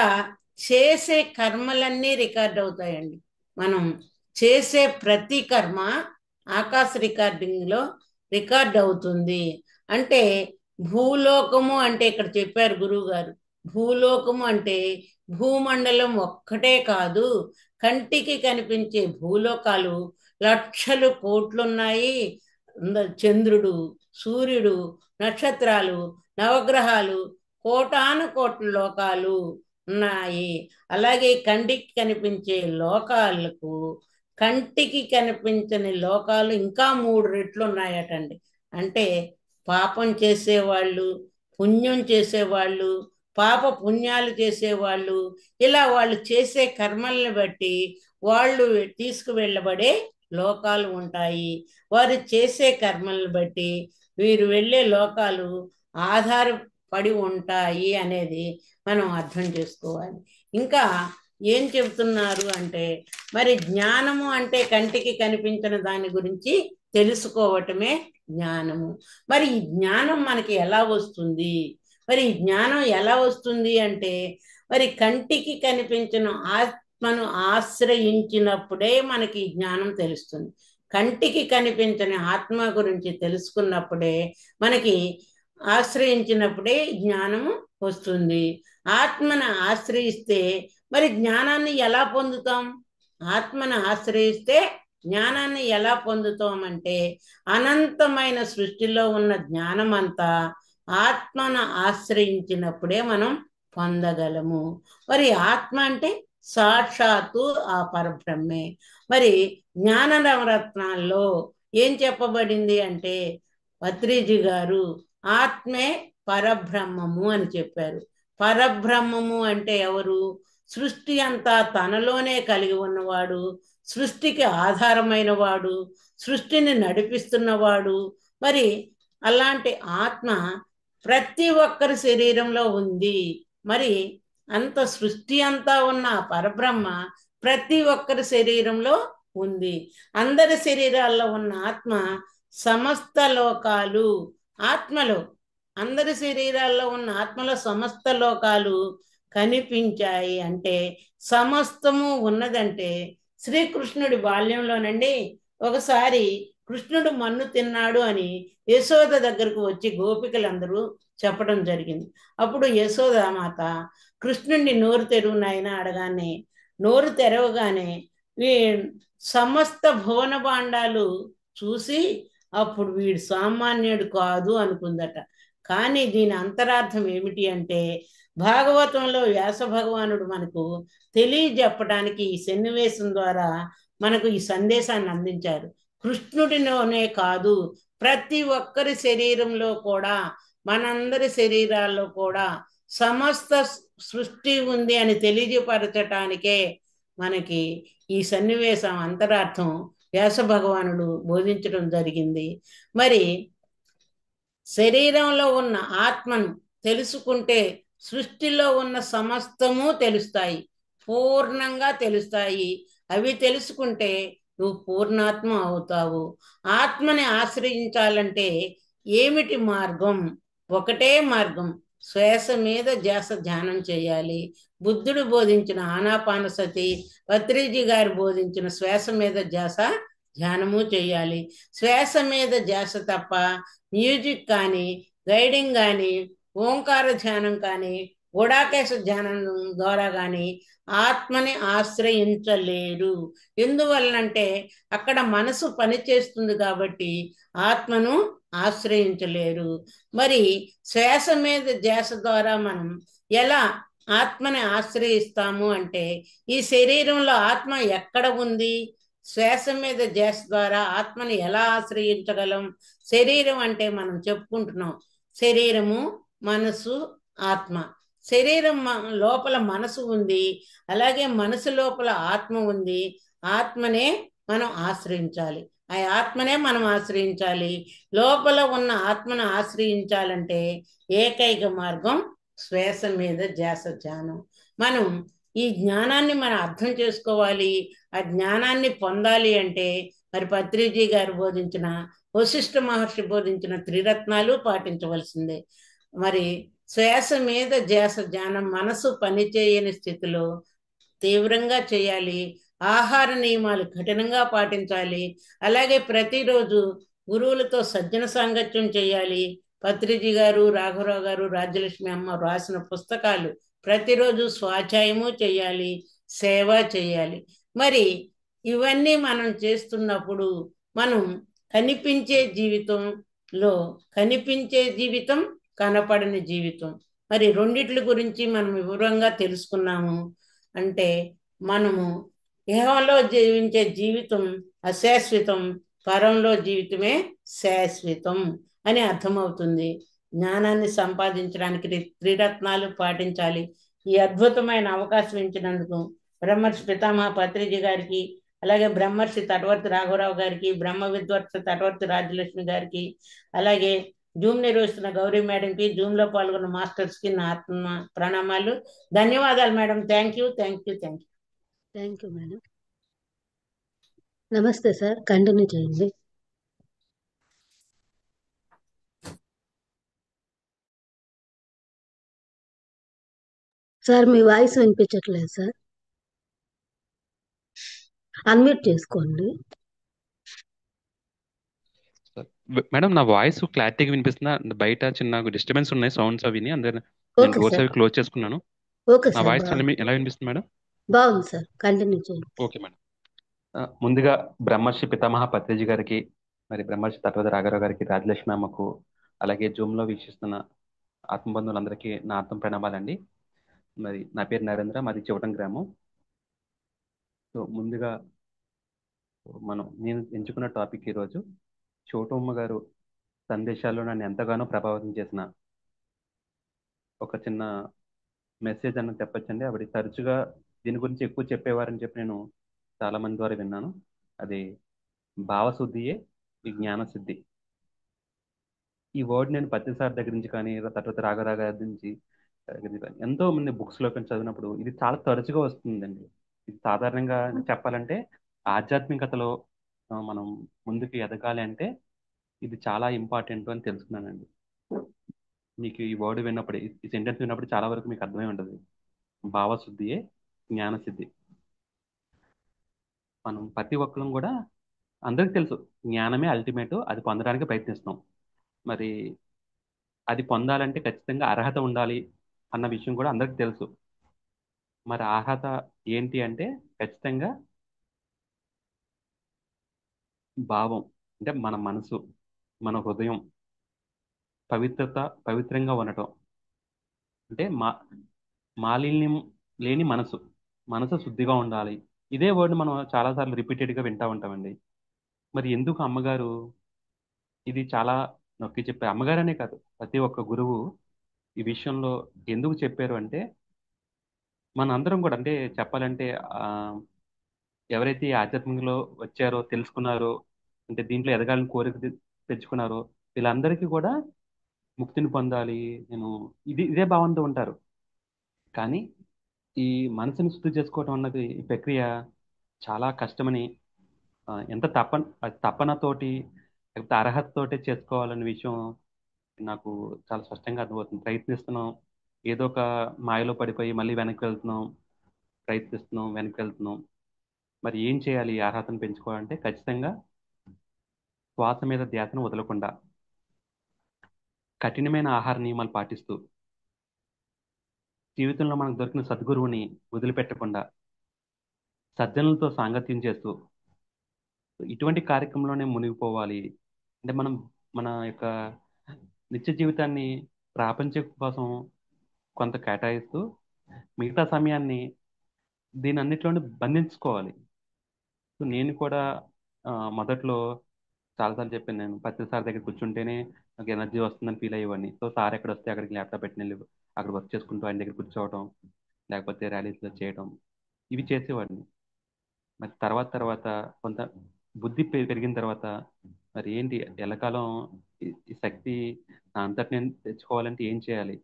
Speaker 1: చేసే కర్మలన్నీ రికార్డ్ అవుతాయండి. మనం చేసే ప్రతి కర్మ ఆకాశ రికార్డింగ్లో రికార్డ్ అవుతుంది. అంటే భూలోకము అంటే ఇక్కడ చెప్పారు గురువు గారు, భూలోకము అంటే భూమండలం ఒక్కటే కాదు, కంటికి కనిపించే భూలోకాలు లక్షలు కోట్లున్నాయి. చంద్రుడు, సూర్యుడు, నక్షత్రాలు, నవగ్రహాలు, కోటాను కోట్ల లోకాలు ఉన్నాయి. అలాగే కంటికి కనిపించే లోకాలకు కంటికి కనిపించని లోకాలు ఇంకా 3 రెట్లు ఉన్నాయటండి. అంటే పాపం చేసేవాళ్ళు, పుణ్యం చేసేవాళ్ళు, పాప పుణ్యాలు చేసేవాళ్ళు, ఇలా వాళ్ళు చేసే కర్మల్ని బట్టి వాళ్ళు తీసుకువెళ్ళబడే లోకాలు ఉంటాయి. వారు చేసే కర్మల్ని బట్టి వీరు వెళ్ళే లోకాలు ఆధారపడి ఉంటాయి అనేది మనం అర్థం చేసుకోవాలి. ఇంకా ఏం చెబుతున్నారు అంటే మరి జ్ఞానము అంటే కంటికి కనిపించిన దాని గురించి తెలుసుకోవటమే జ్ఞానము. మరి ఈ జ్ఞానం మనకి ఎలా వస్తుంది? మరి ఈ జ్ఞానం ఎలా వస్తుంది అంటే మరి కంటికి కనిపించిన ఆత్మను ఆశ్రయించినప్పుడే మనకి జ్ఞానం తెలుస్తుంది. కంటికి కనిపించని ఆత్మ గురించి తెలుసుకున్నప్పుడే మనకి ఆశ్రయించినప్పుడే జ్ఞానము వస్తుంది. ఆత్మను ఆశ్రయిస్తే మరి జ్ఞానాన్ని ఎలా పొందుతాం? ఆత్మను ఆశ్రయిస్తే జ్ఞానాన్ని ఎలా పొందుతామంటే అనంతమైన సృష్టిలో ఉన్న జ్ఞానం అంతా ఆత్మను ఆశ్రయించినప్పుడే మనం పొందగలము. మరి ఆత్మ అంటే సాక్షాత్తు ఆ పరబ్రహ్మే. మరి జ్ఞాన నవరత్నాల్లో ఏం చెప్పబడింది అంటే పత్రిజీ గారు ఆత్మే పరబ్రహ్మము అని చెప్పారు. పరబ్రహ్మము అంటే ఎవరు? సృష్టి అంతా తనలోనే కలిగి ఉన్నవాడు, సృష్టికి ఆధారమైన వాడు, సృష్టిని నడిపిస్తున్నవాడు. మరి అలాంటి ఆత్మ ప్రతి ఒక్కరి శరీరంలో ఉంది. మరి అంత సృష్టి అంతా ఉన్న పరబ్రహ్మ ప్రతి ఒక్కరి శరీరంలో ఉంది. అందరి శరీరాల్లో ఉన్న ఆత్మ సమస్త లోకాలు ఆత్మలో, అందరి శరీరాల్లో ఉన్న ఆత్మలో సమస్త లోకాలు కనిపించాయి. అంటే సమస్తము ఉన్నదంటే శ్రీకృష్ణుడి బాల్యంలోనండి ఒకసారి కృష్ణుడు మన్ను తిన్నాడు అని యశోద దగ్గరకు వచ్చి గోపికలందరూ చెప్పడం జరిగింది. అప్పుడు యశోదామాత కృష్ణుడిని నోరు తెరువు నాయన అడగానే నోరు తెరవగానే సమస్త భువన భాండాలు చూసి అప్పుడు వీడు సామాన్యుడు కాదు అనుకుందట. కానీ దీని అంతరార్థం ఏమిటి అంటే భాగవతంలో వ్యాస భగవానుడు మనకు తెలియజెప్పడానికి ఈ సన్నివేశం ద్వారా మనకు ఈ సందేశాన్ని అందించారు. కృష్ణుడిలోనే కాదు, ప్రతి ఒక్కరి శరీరంలో కూడా, మనందరి శరీరాల్లో కూడా సమస్త సృష్టి ఉంది అని తెలియజేపరచటానికే మనకి ఈ సన్నివేశం అంతరార్థం వ్యాస భగవానుడు బోధించడం జరిగింది. మరి శరీరంలో ఉన్న ఆత్మను తెలుసుకుంటే సృష్టిలో ఉన్న సమస్తము తెలుస్తాయి, పూర్ణంగా తెలుస్తాయి. అవి తెలుసుకుంటే నువ్వు పూర్ణాత్మ అవుతావు. ఆత్మని ఆశ్రయించాలంటే ఏమిటి మార్గం? ఒకటే మార్గం, శ్వాస మీద ధ్యాస ధ్యానం చేయాలి. బుద్ధుడు బోధించిన ఆనాపానసతి, పత్రిజీ గారు బోధించిన శ్వాస మీద ధ్యాస ధ్యానము చేయాలి. శ్వాస మీద ధ్యాస తప్ప మ్యూజిక్ కానీ, గైడింగ్ కానీ, ఓంకార ధ్యానం కానీ, గుడాకేశ ధ్యానం ద్వారా కానీ ఆత్మని ఆశ్రయించలేరు. ఎందువలనంటే అక్కడ మనసు పనిచేస్తుంది కాబట్టి ఆత్మను ఆశ్రయించలేరు. మరి శ్వాస మీద ధ్యాస ద్వారా మనం ఎలా ఆత్మని ఆశ్రయిస్తాము అంటే, ఈ శరీరంలో ఆత్మ ఎక్కడ ఉంది? శ్వాస మీద ధ్యాస ద్వారా ఆత్మని ఎలా ఆశ్రయించగలం? శరీరం అంటే మనం చెప్పుకుంటున్నాం, శరీరము, మనసు, ఆత్మ. శరీరం లోపల మనసు ఉంది, అలాగే మనసు లోపల ఆత్మ ఉంది. ఆత్మనే మనం ఆశ్రయించాలి, ఆ ఆత్మనే మనం ఆశ్రయించాలి. లోపల ఉన్న ఆత్మను ఆశ్రయించాలంటే ఏకైక మార్గం శ్వాస మీద ధ్యాస ధ్యానం. మనం ఈ జ్ఞానాన్ని మనం అర్థం చేసుకోవాలి. ఆ జ్ఞానాన్ని పొందాలి అంటే మరి పత్రిజీ గారు బోధించిన, వశిష్ఠ మహర్షి బోధించిన త్రిరత్నాలు పాటించవలసిందే. మరి శ్వాస మీద ధ్యాస ధ్యానం మనసు పనిచేయని స్థితిలో తీవ్రంగా చేయాలి. ఆహార నియమాలు కఠినంగా పాటించాలి. అలాగే ప్రతిరోజు గురువులతో సజ్జన సాంగత్యం చేయాలి. పత్రిజీ గారు, రాఘవరావు గారు, రాజ్యలక్ష్మి అమ్మ రాసిన పుస్తకాలు ప్రతిరోజు స్వాధ్యాయము చేయాలి, సేవ చేయాలి. మరి ఇవన్నీ మనం చేస్తున్నప్పుడు మనం కనిపించే జీవితంలో, కనిపించే జీవితం, కనపడని జీవితం, మరి రెండిట్ల గురించి మనం వివరంగా తెలుసుకున్నాము. అంటే మనము ఇహంలో జీవించే జీవితం అశాశ్వతం, పరంలో జీవితమే శాశ్వతం అని అర్థమవుతుంది. జ్ఞానాన్ని సంపాదించడానికి త్రిరత్నాలు పాటించాలి. ఈ అద్భుతమైన అవకాశం ఇచ్చినందుకు బ్రహ్మర్షి పితామహ పత్రిజీ గారికి, అలాగే బ్రహ్మర్షి తటవర్తి రాఘవరావు గారికి, బ్రహ్మ విద్వర్త తటవర్తి రాజ్యలక్ష్మి గారికి, అలాగే జూమ్ నిర్వహిస్తున్న గౌరీ మేడంకి, జూమ్లో పాల్గొన్న మాస్టర్స్కి నా ఆత్మ ప్రణామాలు, ధన్యవాదాలు madam. Thank you, thank you, thank you.
Speaker 2: Thank you madam. నమస్తే సార్, కంటిన్యూ చేయండి. సార్ మీ వాయిస్ వినిపించట్లేదు సార్, అన్మ్యూట్ చేసుకోండి.
Speaker 3: మేడం నా వాయిస్ క్లారిటీగా వినిపిస్తుందా? బయట చిన్న డిస్టర్బెన్స్ ఉన్నాయి, సౌండ్స్ అవి అందరు. నేను
Speaker 2: ఓకే
Speaker 3: డోర్స్
Speaker 2: సార్,
Speaker 3: అవి క్లోజ్ చేసుకున్నాను.
Speaker 2: ఓకే
Speaker 3: నా
Speaker 2: సార్,
Speaker 3: వాయిస్
Speaker 2: బాగుంది.
Speaker 3: ఎలా వినిపిస్తుంది మేడం?
Speaker 2: బాగుంది సార్, కంటిన్యూ చేయండి.
Speaker 3: Okay madam. ముందుగా బ్రహ్మర్షి పితామహ పత్రిజీ గారికి, మరి బ్రహ్మర్షి తటవర్తి రాఘరావు గారికి, రాజలక్ష్మి అమ్మకు, అలాగే జూమ్లో వీక్షిస్తున్న ఆత్మబంధువులందరికీ నా ఆత్మ ప్రణామాలండి. మరి నా పేరు నరేంద్ర, మాది చివటం గ్రామం. సో ముందుగా నేను ఎంచుకున్న టాపిక్ ఈరోజు చోటమ్మ గారు సందేశాల్లో నన్ను ఎంతగానో ప్రభావితం చేసిన ఒక చిన్న మెసేజ్ అన్న చెప్పొచ్చండి. ఆవిడ తరచుగా దీని గురించి ఎక్కువ చెప్పేవారని చెప్పి నేను చాలా మంది ద్వారా విన్నాను. అది భావశుద్ధియే ఈ జ్ఞానసిద్ధి. ఈ వర్డ్ నేను పత్రిసారి దగ్గర నుంచి కానీ, తర్వాత రాగరాగ నుంచి ఎంతో మంది బుక్స్లో కానీ చదివినప్పుడు ఇది చాలా తరచుగా వస్తుందండి. ఇది సాధారణంగా చెప్పాలంటే ఆధ్యాత్మికతలో మనం ముందుకు ఎదగాలి అంటే ఇది చాలా ఇంపార్టెంట్ అని తెలుసుకున్నానండి. మీకు ఈ వర్డ్ విన్నప్పుడు, ఈ సెంటెన్స్ విన్నప్పుడు చాలా వరకు మీకు అర్థమై ఉంటుంది. భావశుద్ధియే జ్ఞానసిద్ధి. మనం ప్రతి ఒక్కరం కూడా, అందరికి తెలుసు జ్ఞానమే అల్టిమేట్, అది పొందడానికి ప్రయత్నిస్తాం. మరి అది పొందాలంటే ఖచ్చితంగా అర్హత ఉండాలి అన్న విషయం కూడా అందరికి తెలుసు. మరి అర్హత ఏంటి అంటే ఖచ్చితంగా భావం, అంటే మన మనసు, మన హృదయం పవిత్రంగా ఉండటం. అంటే మాలిన్యం లేని మనసు, మనసు శుద్ధిగా ఉండాలి. ఇదే వర్డ్ మనం చాలాసార్లు రిపీటెడ్గా వింటూ ఉంటామండి. మరి ఎందుకు అమ్మగారు ఇది చాలా నొక్కి చెప్పారు? అమ్మగారనే కాదు, ప్రతి ఒక్క గురువు ఈ విషయంలో ఎందుకు చెప్పారు అంటే, మన అందరం కూడా, అంటే చెప్పాలంటే ఎవరైతే ఈ ఆధ్యాత్మికంలో వచ్చారో, తెలుసుకున్నారో, అంటే దీంట్లో ఎదగాలని కోరిక తెచ్చుకున్నారో, వీళ్ళందరికీ కూడా ముక్తిని పొందాలి, నేను ఇదే భావంతో ఉంటారు. కానీ ఈ మనసుని శుద్ధి చేసుకోవడం అన్నది ఈ ప్రక్రియ చాలా కష్టమని, ఎంత అది తపనతోటి లేకపోతే అర్హతతోటి చేసుకోవాలనే విషయం నాకు చాలా స్పష్టంగా అర్థమవుతుంది. ప్రయత్నిస్తున్నాం, ఏదో ఒక మాయలో పడిపోయి మళ్ళీ వెనక్కి వెళ్తున్నాం, ప్రయత్నిస్తున్నాం, వెనక్కి వెళ్తున్నాం. మరి ఏం చేయాలి ఈ అర్హతను పెంచుకోవాలంటే? ఖచ్చితంగా శ్వాస మీద ధ్యాసను వదలకుండా, కఠినమైన ఆహార నియమాలు పాటిస్తూ, జీవితంలో మనకు దొరికిన సద్గురువుని వదిలిపెట్టకుండా, సజ్జనులతో సాంగత్యం చేస్తూ ఇటువంటి కార్యక్రమంలోనే మునిగిపోవాలి. అంటే మనం మన యొక్క నిత్య జీవితాన్ని ప్రాపంచిక కోసం కొంత కేటాయిస్తూ, మిగతా సమయాన్ని దీని అన్నిట్లోనే బంధించుకోవాలి. సో నేను కూడా మొదట్లో చాలాసార్లు చెప్పాను, నేను పత్రి సార్ దగ్గర కూర్చుంటేనే నాకు ఎనర్జీ వస్తుందని ఫీల్ అయ్యేవాడిని. సో సార్ ఎక్కడ వస్తే అక్కడికి ల్యాప్టాప్ పెట్టిన వెళ్ళి అక్కడ వర్క్ చేసుకుంటూ ఆయన దగ్గర కూర్చోవడం, లేకపోతే ర్యాలీస్లో చేయడం, ఇవి చేసేవాడిని. మరి తర్వాత తర్వాత కొంత బుద్ధి పెరిగిన తర్వాత మరి ఏంటి ఎల్లకాలం ఈ శక్తి నా అంతటి నేను తెచ్చుకోవాలంటే ఏం చేయాలి?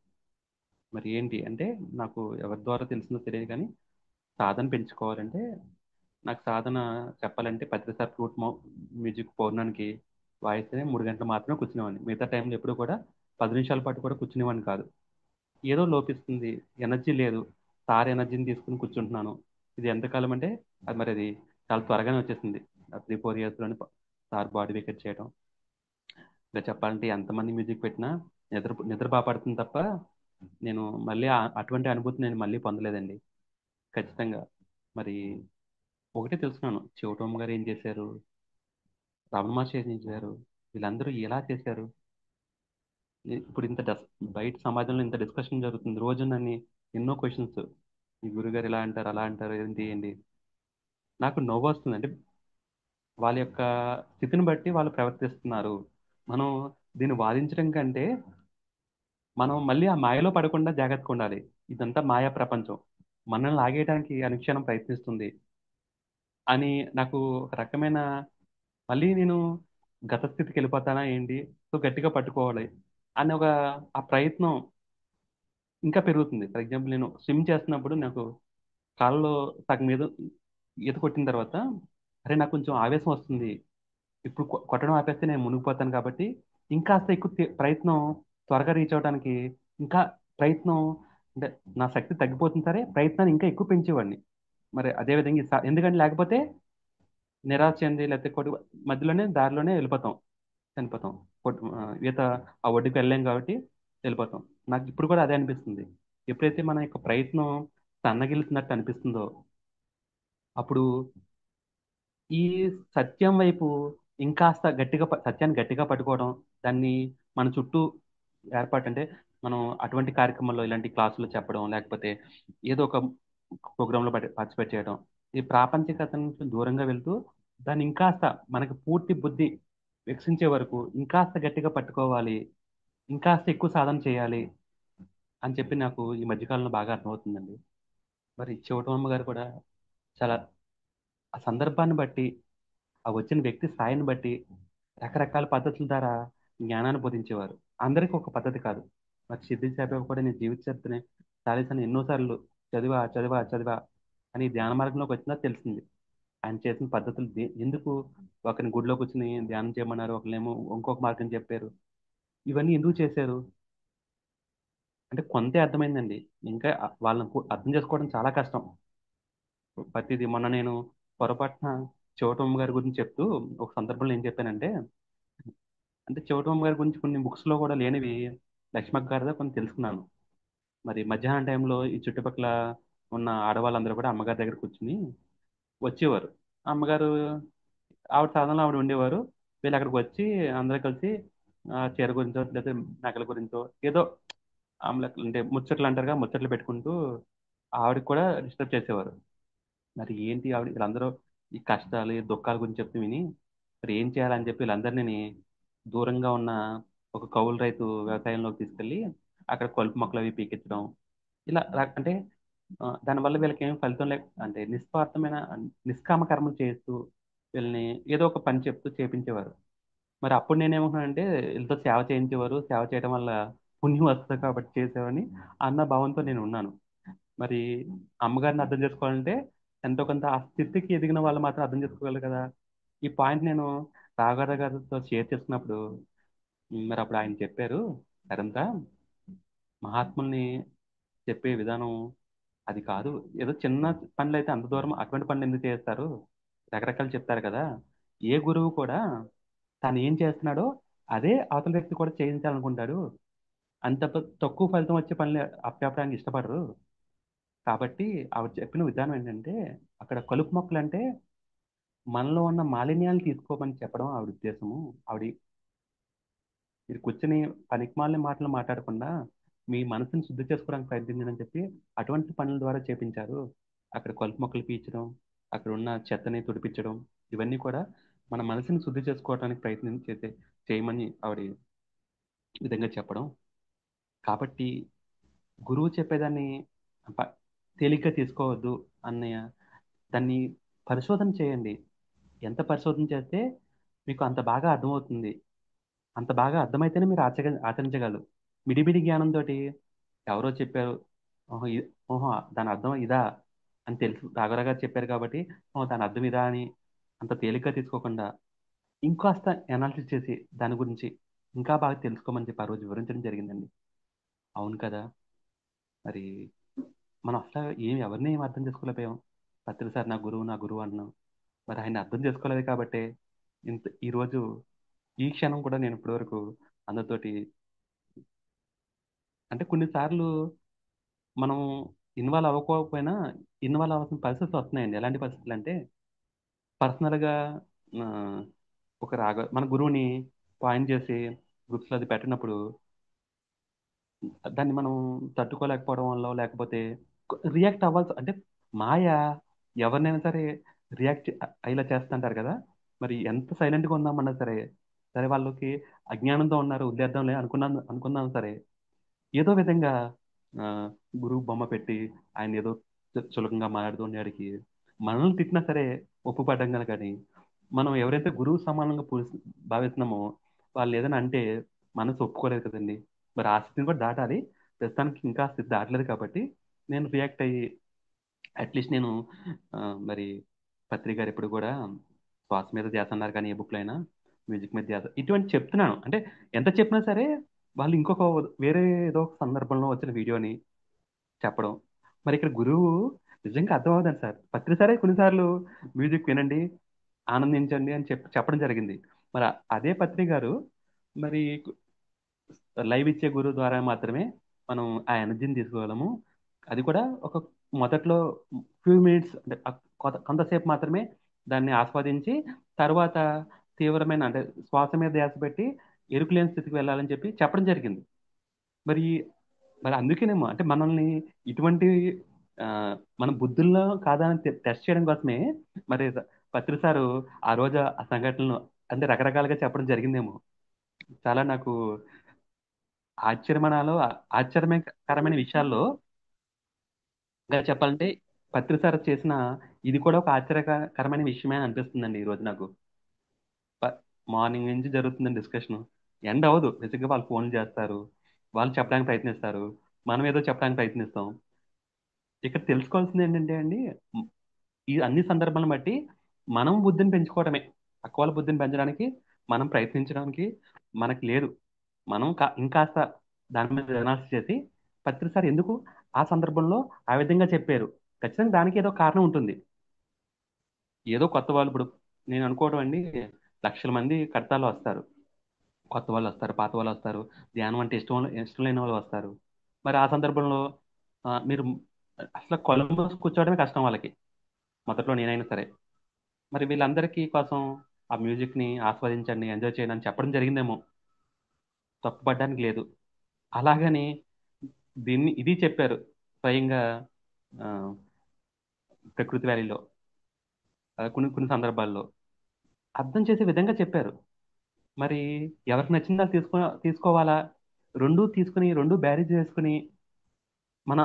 Speaker 3: మరి ఏంటి అంటే, నాకు ఎవరి ద్వారా తెలిసిందో తెలియదు కానీ సాధన పెంచుకోవాలంటే, నాకు సాధన చెప్పాలంటే ప్రతిసారి ఫ్లూట్ మ్యూజిక్ పౌర్ణానికి వాయిస్తేనే 3 గంటలు మాత్రమే కూర్చునేవాడిని. మిగతా టైంలో ఎప్పుడు కూడా 10 నిమిషాల పాటు కూడా కూర్చునేవాడిని కాదు. ఏదో లోపిస్తుంది, ఎనర్జీ లేదు, సార్ ఎనర్జీని తీసుకుని కూర్చుంటున్నాను. ఇది ఎంతకాలం అంటే అది చాలా త్వరగానే వచ్చేసింది. 3-4 ఇయర్స్లోనే సార్ బాడీ వికెట్ చేయడం. ఇంకా చెప్పాలంటే ఎంతమంది మ్యూజిక్ పెట్టినా నిద్ర బాగా పడుతుంది తప్ప నేను మళ్ళీ అటువంటి అనుభూతి నేను మళ్ళీ పొందలేదండి. ఖచ్చితంగా. మరి ఒకటే తెలుసుకున్నాను, చివటోమ్ గారు ఏం చేశారు, రమణ మహర్షి ఏం చేశారు, వీళ్ళందరూ ఎలా చేశారు. ఇప్పుడు బయట సమాజంలో ఇంత డిస్కషన్ జరుగుతుంది, రోజు నన్ను ఎన్నో క్వశ్చన్స్, ఈ గురుగారు ఇలా అంటారు అలా అంటారు ఏంటి ఏంటి. నాకు నవ్వు వస్తుంది. అంటే వాళ్ళ యొక్క స్థితిని బట్టి వాళ్ళు ప్రవర్తిస్తున్నారు. మనం దీన్ని వాదించడం కంటే మనం మళ్ళీ ఆ మాయలో పడకుండా జాగ్రత్తగా ఉండాలి. ఇదంతా మాయా ప్రపంచం, మనల్ని లాగేయడానికి అనుక్షణం ప్రయత్నిస్తుంది అని నాకు ఒక రకమైన, మళ్ళీ నేను గత స్థితికి వెళ్ళిపోతానా ఏంటి, సో గట్టిగా పట్టుకోవాలి అని ఆ ప్రయత్నం ఇంకా పెరుగుతుంది. ఫర్ ఎగ్జాంపుల్, నేను స్విమ్ చేస్తున్నప్పుడు నాకు కాళ్ళలో సగం మీద ఈత కొట్టిన తర్వాత, అరే నాకు కొంచెం ఆవేశం వస్తుంది, ఇప్పుడు కొట్టడం ఆపేస్తే నేను మునిగిపోతాను కాబట్టి ఇంకాస్త ఎక్కువ ప్రయత్నం, త్వరగా రీచ్ అవడానికి ఇంకా ప్రయత్నం, అంటే నా శక్తి తగ్గిపోతుంది సరే, ప్రయత్నాన్ని ఇంకా ఎక్కువ పెంచేవాడిని. మరి అదేవిధంగా ఎందుకంటే లేకపోతే నిరాశ చెంది లేకపోతే మధ్యలోనే దారిలోనే వెళ్ళిపోతాం, చనిపోతాం. ఈత ఆ ఒడ్డుకి వెళ్ళలేం కాబట్టి వెళ్ళిపోతాం. నాకు ఇప్పుడు కూడా అదే అనిపిస్తుంది. ఎప్పుడైతే మన యొక్క ప్రయత్నం సన్నగిలుతున్నట్టు అనిపిస్తుందో అప్పుడు ఈ సత్యం వైపు ఇంకాస్త గట్టిగా సత్యాన్ని గట్టిగా పట్టుకోవడం, దాన్ని మన చుట్టూ ఏర్పాటు అంటే మనం అటువంటి కార్యక్రమాల్లో ఇలాంటి క్లాసులు చెప్పడం, లేకపోతే ఏదో ఒక ప్రోగ్రాంలో పార్టిసిపేట్ చేయడం, ఈ ప్రాపంచికత నుంచి దూరంగా వెళ్తూ దాన్ని ఇంకాస్త మనకి పూర్తి బుద్ధి వికసించే వరకు ఇంకాస్త గట్టిగా పట్టుకోవాలి, ఇంకాస్త ఎక్కువ సాధన చేయాలి అని చెప్పి నాకు ఈ మధ్యకాలంలో బాగా అర్థమవుతుందండి. మరి చివటమ్మ గారు కూడా చాలా ఆ సందర్భాన్ని బట్టి, ఆ వచ్చిన వ్యక్తి స్థాయిని బట్టి రకరకాల పద్ధతుల ద్వారా జ్ఞానాన్ని బోధించేవారు. అందరికీ ఒక పద్ధతి కాదు. మరి సిద్ధి సాయిబాబా కూడా నేను జీవిత చరిత్రని చాలీసార్లు ఎన్నోసార్లు చదివా చదివా చదివా అని ధ్యాన మార్గంలోకి వచ్చినా తెలిసింది. ఆయన చేసిన పద్ధతులు ఎందుకు ఒకరిని గుడిలో కూర్చుని ధ్యానం చేయమన్నారు, ఒకరినేమో ఇంకొక మార్గం చెప్పారు, ఇవన్నీ ఎందుకు చేశారు అంటే కొంతే అర్థమైందండి. ఇంకా వాళ్ళని అర్థం చేసుకోవడం చాలా కష్టం. ప్రతిదీ మొన్న నేను పొరపాటున చివటమ్మ గారి గురించి చెప్తూ ఒక సందర్భంలో ఏం చెప్పానంటే, అంటే చివటమ్మ గారి గురించి కొన్ని books లో కూడా లేనివి లక్ష్మక్క గారిదా కొన్ని తెలుసుకున్నాను. మరి మధ్యాహ్నం టైంలో ఈ చుట్టుపక్కల ఉన్న ఆడవాళ్ళందరూ కూడా అమ్మగారి దగ్గర కూర్చుని వచ్చేవారు. అమ్మగారు ఆవిడ సాధనలో ఆవిడ ఉండేవారు. వీళ్ళు అక్కడికి వచ్చి అందరూ కలిసి చీర గురించో లేదా నగల గురించో ఏదో ఆమెలకు అంటే ముచ్చట్లు అంటారుగా, ముచ్చట్లు పెట్టుకుంటూ ఆవిడకి కూడా డిస్టర్బ్ చేసేవారు. మరి ఏంటి ఆవిడ వీళ్ళందరూ ఈ కష్టాలు ఈ దుఃఖాల గురించి చెప్తూ విని మరి ఏం చేయాలని చెప్పి వీళ్ళందరినీ దూరంగా ఉన్న ఒక కౌలు రైతు వ్యవసాయంలోకి తీసుకెళ్ళి అక్కడ కలుపు మొక్కలు అవి పీకించడం, ఇలా అంటే దానివల్ల వీళ్ళకి ఏం ఫలితం లేక అంటే నిస్వార్థమైన నిష్కామ కర్మలు చేస్తూ వీళ్ళని ఏదో ఒక పని చెప్తూ చేపించేవారు. మరి అప్పుడు నేనేమనుకున్నానంటే వీళ్ళతో సేవ చేయించేవారు, సేవ చేయడం వల్ల పుణ్యం వస్తుంది కాబట్టి చేసేవని అన్న భావంతో నేను ఉన్నాను. మరి అమ్మగారిని అర్థం చేసుకోవాలంటే ఎంతో కొంత ఆ స్థితికి ఎదిగిన వాళ్ళు మాత్రం అర్థం చేసుకోగలరు కదా. ఈ పాయింట్ నేను రాఘవ గారితో షేర్ చేసుకున్నప్పుడు మరి అప్పుడు ఆయన చెప్పారు, సరంతా మహాత్ముల్ని చెప్పే విధానం అది కాదు. ఏదో చిన్న పనులు అయితే అంత దూరం అటువంటి పనులు ఎందుకు చేస్తారు, రకరకాలు చెప్తారు కదా. ఏ గురువు కూడా తను ఏం చేస్తున్నాడో అదే అవతల వ్యక్తి కూడా చేయించాలనుకుంటాడు. అంత తక్కువ ఫలితం వచ్చే పనులు అప్పచెప్పడానికి ఇష్టపడరు. కాబట్టి ఆవిడ చెప్పిన విధానం ఏంటంటే, అక్కడ కలుపు మొక్కలు అంటే మనలో ఉన్న మాలిన్యాలను తీసుకోమని చెప్పడం ఆవిడ ఉద్దేశము. ఆవిడ మీరు కూర్చొని పనికిమాలిన మాటలు మాట్లాడకుండా మీ మనసుని శుద్ధి చేసుకోవడానికి ప్రయత్నించని చెప్పి అటువంటి పనుల ద్వారా చేపించారు. అక్కడ కలుపు మొక్కలు పీల్చడం, అక్కడ ఉన్న చెత్తని తుడిపించడం, ఇవన్నీ కూడా మన మనసుని శుద్ధి చేసుకోవడానికి ప్రయత్నం చేయమని ఆవిడ విధంగా చెప్పడం. కాబట్టి గురువు చెప్పేదాన్ని ప- తేలిగ్గా తీసుకోవద్దు అన్నయ్య. దాన్ని పరిశోధన చేయండి. ఎంత పరిశోధన చేస్తే మీకు అంత బాగా అర్థమవుతుంది. అంత బాగా అర్థమైతేనే మీరు ఆచరించగలరు. మిడిమిడి జ్ఞానంతో ఎవరో చెప్పారు, ఓహో ఓహో దాని అర్థం ఇదా అని తెలుసు, రాఘవరావు గారు చెప్పారు కాబట్టి ఓహో దాని అర్థం ఇదా అని అంత తేలిగ్గా తీసుకోకుండా ఇంకాస్త అనాలిసిస్ చేసి దాని గురించి ఇంకా బాగా తెలుసుకోమని చెప్పి ఆ రోజు వివరించడం జరిగిందండి. అవును కదా. మరి మనం అసలు ఎవరిని ఏం అర్థం చేసుకోలేకపోయాం. పత్రి సార్ నా గురువు నా గురువు అన్నాం. మరి ఆయన అర్థం చేసుకోలేదు కాబట్టి ఈరోజు ఈ క్షణం కూడా నేను ఇప్పటివరకు అందరితోటి అంటే కొన్నిసార్లు మనం ఇన్వాల్వ్ అవ్వకపోయినా ఇన్వాల్వ్ అవ్వాల్సిన పరిస్థితులు వస్తున్నాయండి. ఎలాంటి పరిస్థితులు అంటే పర్సనల్గా ఒక మన గురువుని పాయింట్ చేసి గ్రూప్స్లో అది పెట్టినప్పుడు దాన్ని మనం తట్టుకోలేకపోవడం వల్ల లేకపోతే రియాక్ట్ అవ్వాల్సి అంటే మాయ ఎవరినైనా సరే రియాక్ట్ అయ్యేలా చేస్తుంటారు కదా. మరి ఎంత సైలెంట్గా ఉందామన్నా సరే, సరే వాళ్ళకి అజ్ఞానంతో ఉన్నారు వదిలేద్దాం లే అనుకున్నాం సరే ఏదో విధంగా ఆ, గురువు బొమ్మ పెట్టి ఆయన ఏదో చులకంగా మాట్లాడుతూ ఉండేవాడికి మనల్ని తిట్టినా సరే ఒప్పుపడ్డం కనుక. కానీ మనం ఎవరైతే గురువు సమానంగా భావిస్తున్నామో వాళ్ళు ఏదైనా అంటే మనసు ఒప్పుకోలేదు కదండి. మరి ఆ స్థితిని కూడా దాటాలి. ప్రస్తుతానికి ఇంకా ఆ స్థితి దాటలేదు కాబట్టి నేను రియాక్ట్ అయ్యి అట్లీస్ట్ నేను ఆ, మరి పత్రిక గారు ఎప్పుడు కూడా శ్వాస మీద ధ్యాస అన్నారు కానీ ఏ బుక్లో అయినా మ్యూజిక్ మీద ధ్యాస ఇటువంటి చెప్తున్నాను. అంటే ఎంత చెప్పినా సరే వాళ్ళు ఇంకొక వేరే ఏదో ఒక సందర్భంలో వచ్చిన వీడియోని చెప్పడం. మరి ఇక్కడ గురువు నిజంగా అర్థం అవుతుంది సార్. పత్రి సరే కొన్నిసార్లు మ్యూజిక్ వినండి ఆనందించండి అని చెప్పడం జరిగింది. మరి అదే పత్రి గారు మరి లైవ్ ఇచ్చే గురువు ద్వారా మాత్రమే మనం ఆ ఎనర్జీని తీసుకోగలము. అది కూడా ఒక మొదట్లో ఫ్యూ మినిట్స్ అంటే కొంతసేపు మాత్రమే దాన్ని ఆస్వాదించి తర్వాత తీవ్రమైన అంటే శ్వాస మీద ధ్యాస పెట్టి ఎరుకులేని స్థితికి వెళ్ళాలని చెప్పి చెప్పడం జరిగింది. మరి మరి అందుకేనేమో అంటే మనల్ని ఇటువంటి ఆ, మన బుద్ధుల్లో కాదని టెస్ట్ చేయడం కోసమే మరి పత్రి సారు ఆ రోజు ఆ సంఘటనలు అంటే రకరకాలుగా చెప్పడం జరిగిందేమో. చాలా నాకు ఆశ్చర్యమనాలో ఆశ్చర్యకరమైన విషయాల్లో ఇంకా చెప్పాలంటే పత్రి సార్ చేసిన ఇది కూడా ఒక ఆశ్చర్యకరమైన విషయమే అని అనిపిస్తుందండి ఈ రోజు నాకు. మార్నింగ్ నుంచి జరుగుతుంది డిస్కషన్, ఎండ్ అవ్వదు. బేసిక్గా వాళ్ళు ఫోన్లు చేస్తారు, వాళ్ళు చెప్పడానికి ప్రయత్నిస్తారు, మనం ఏదో చెప్పడానికి ప్రయత్నిస్తాం. ఇక్కడ తెలుసుకోవాల్సింది ఏంటంటే అండి, మ్, ఈ అన్ని సందర్భాలను బట్టి మనం బుద్ధిని పెంచుకోవడమే. పక్క వాళ్ళ బుద్ధిని పెంచడానికి మనం ప్రయత్నించడానికి మనకి లేదు. మనం ఇంకాస్త దాని మీద అనాలిసిస్ చేసి పత్రి సార్ ఎందుకు ఆ సందర్భంలో ఆ విధంగా చెప్పారు, ఖచ్చితంగా దానికి ఏదో కారణం ఉంటుంది. ఏదో కొత్త వాళ్ళు ఇప్పుడు నేను అనుకోవడం అండి, లక్షల మంది కడతాలు వస్తారు, కొత్త వాళ్ళు వస్తారు, పాత వాళ్ళు వస్తారు, ధ్యానం అంటే ఇష్టం లేని వాళ్ళు వస్తారు. మరి ఆ సందర్భంలో మీరు అసలు కొలంబస్ కూర్చోవడమే కష్టం వాళ్ళకి, మొదట్లో నేనైనా సరే. మరి వీళ్ళందరికీ కోసం ఆ మ్యూజిక్ ని ఆస్వాదించండి, ఎంజాయ్ చేయండి అని చెప్పడం జరిగిందేమో, తప్పుపడడానికి లేదు. అలాగని ఇది చెప్పారు స్వయంగా ఆ, ప్రకృతి వ్యాలీలో కొన్ని కొన్ని సందర్భాల్లో అర్థం చేసే విధంగా చెప్పారు. మరి ఎవరికి నచ్చిందా తీసుకోవాలా, రెండు తీసుకుని రెండు బ్యారేజ్ చేసుకుని మన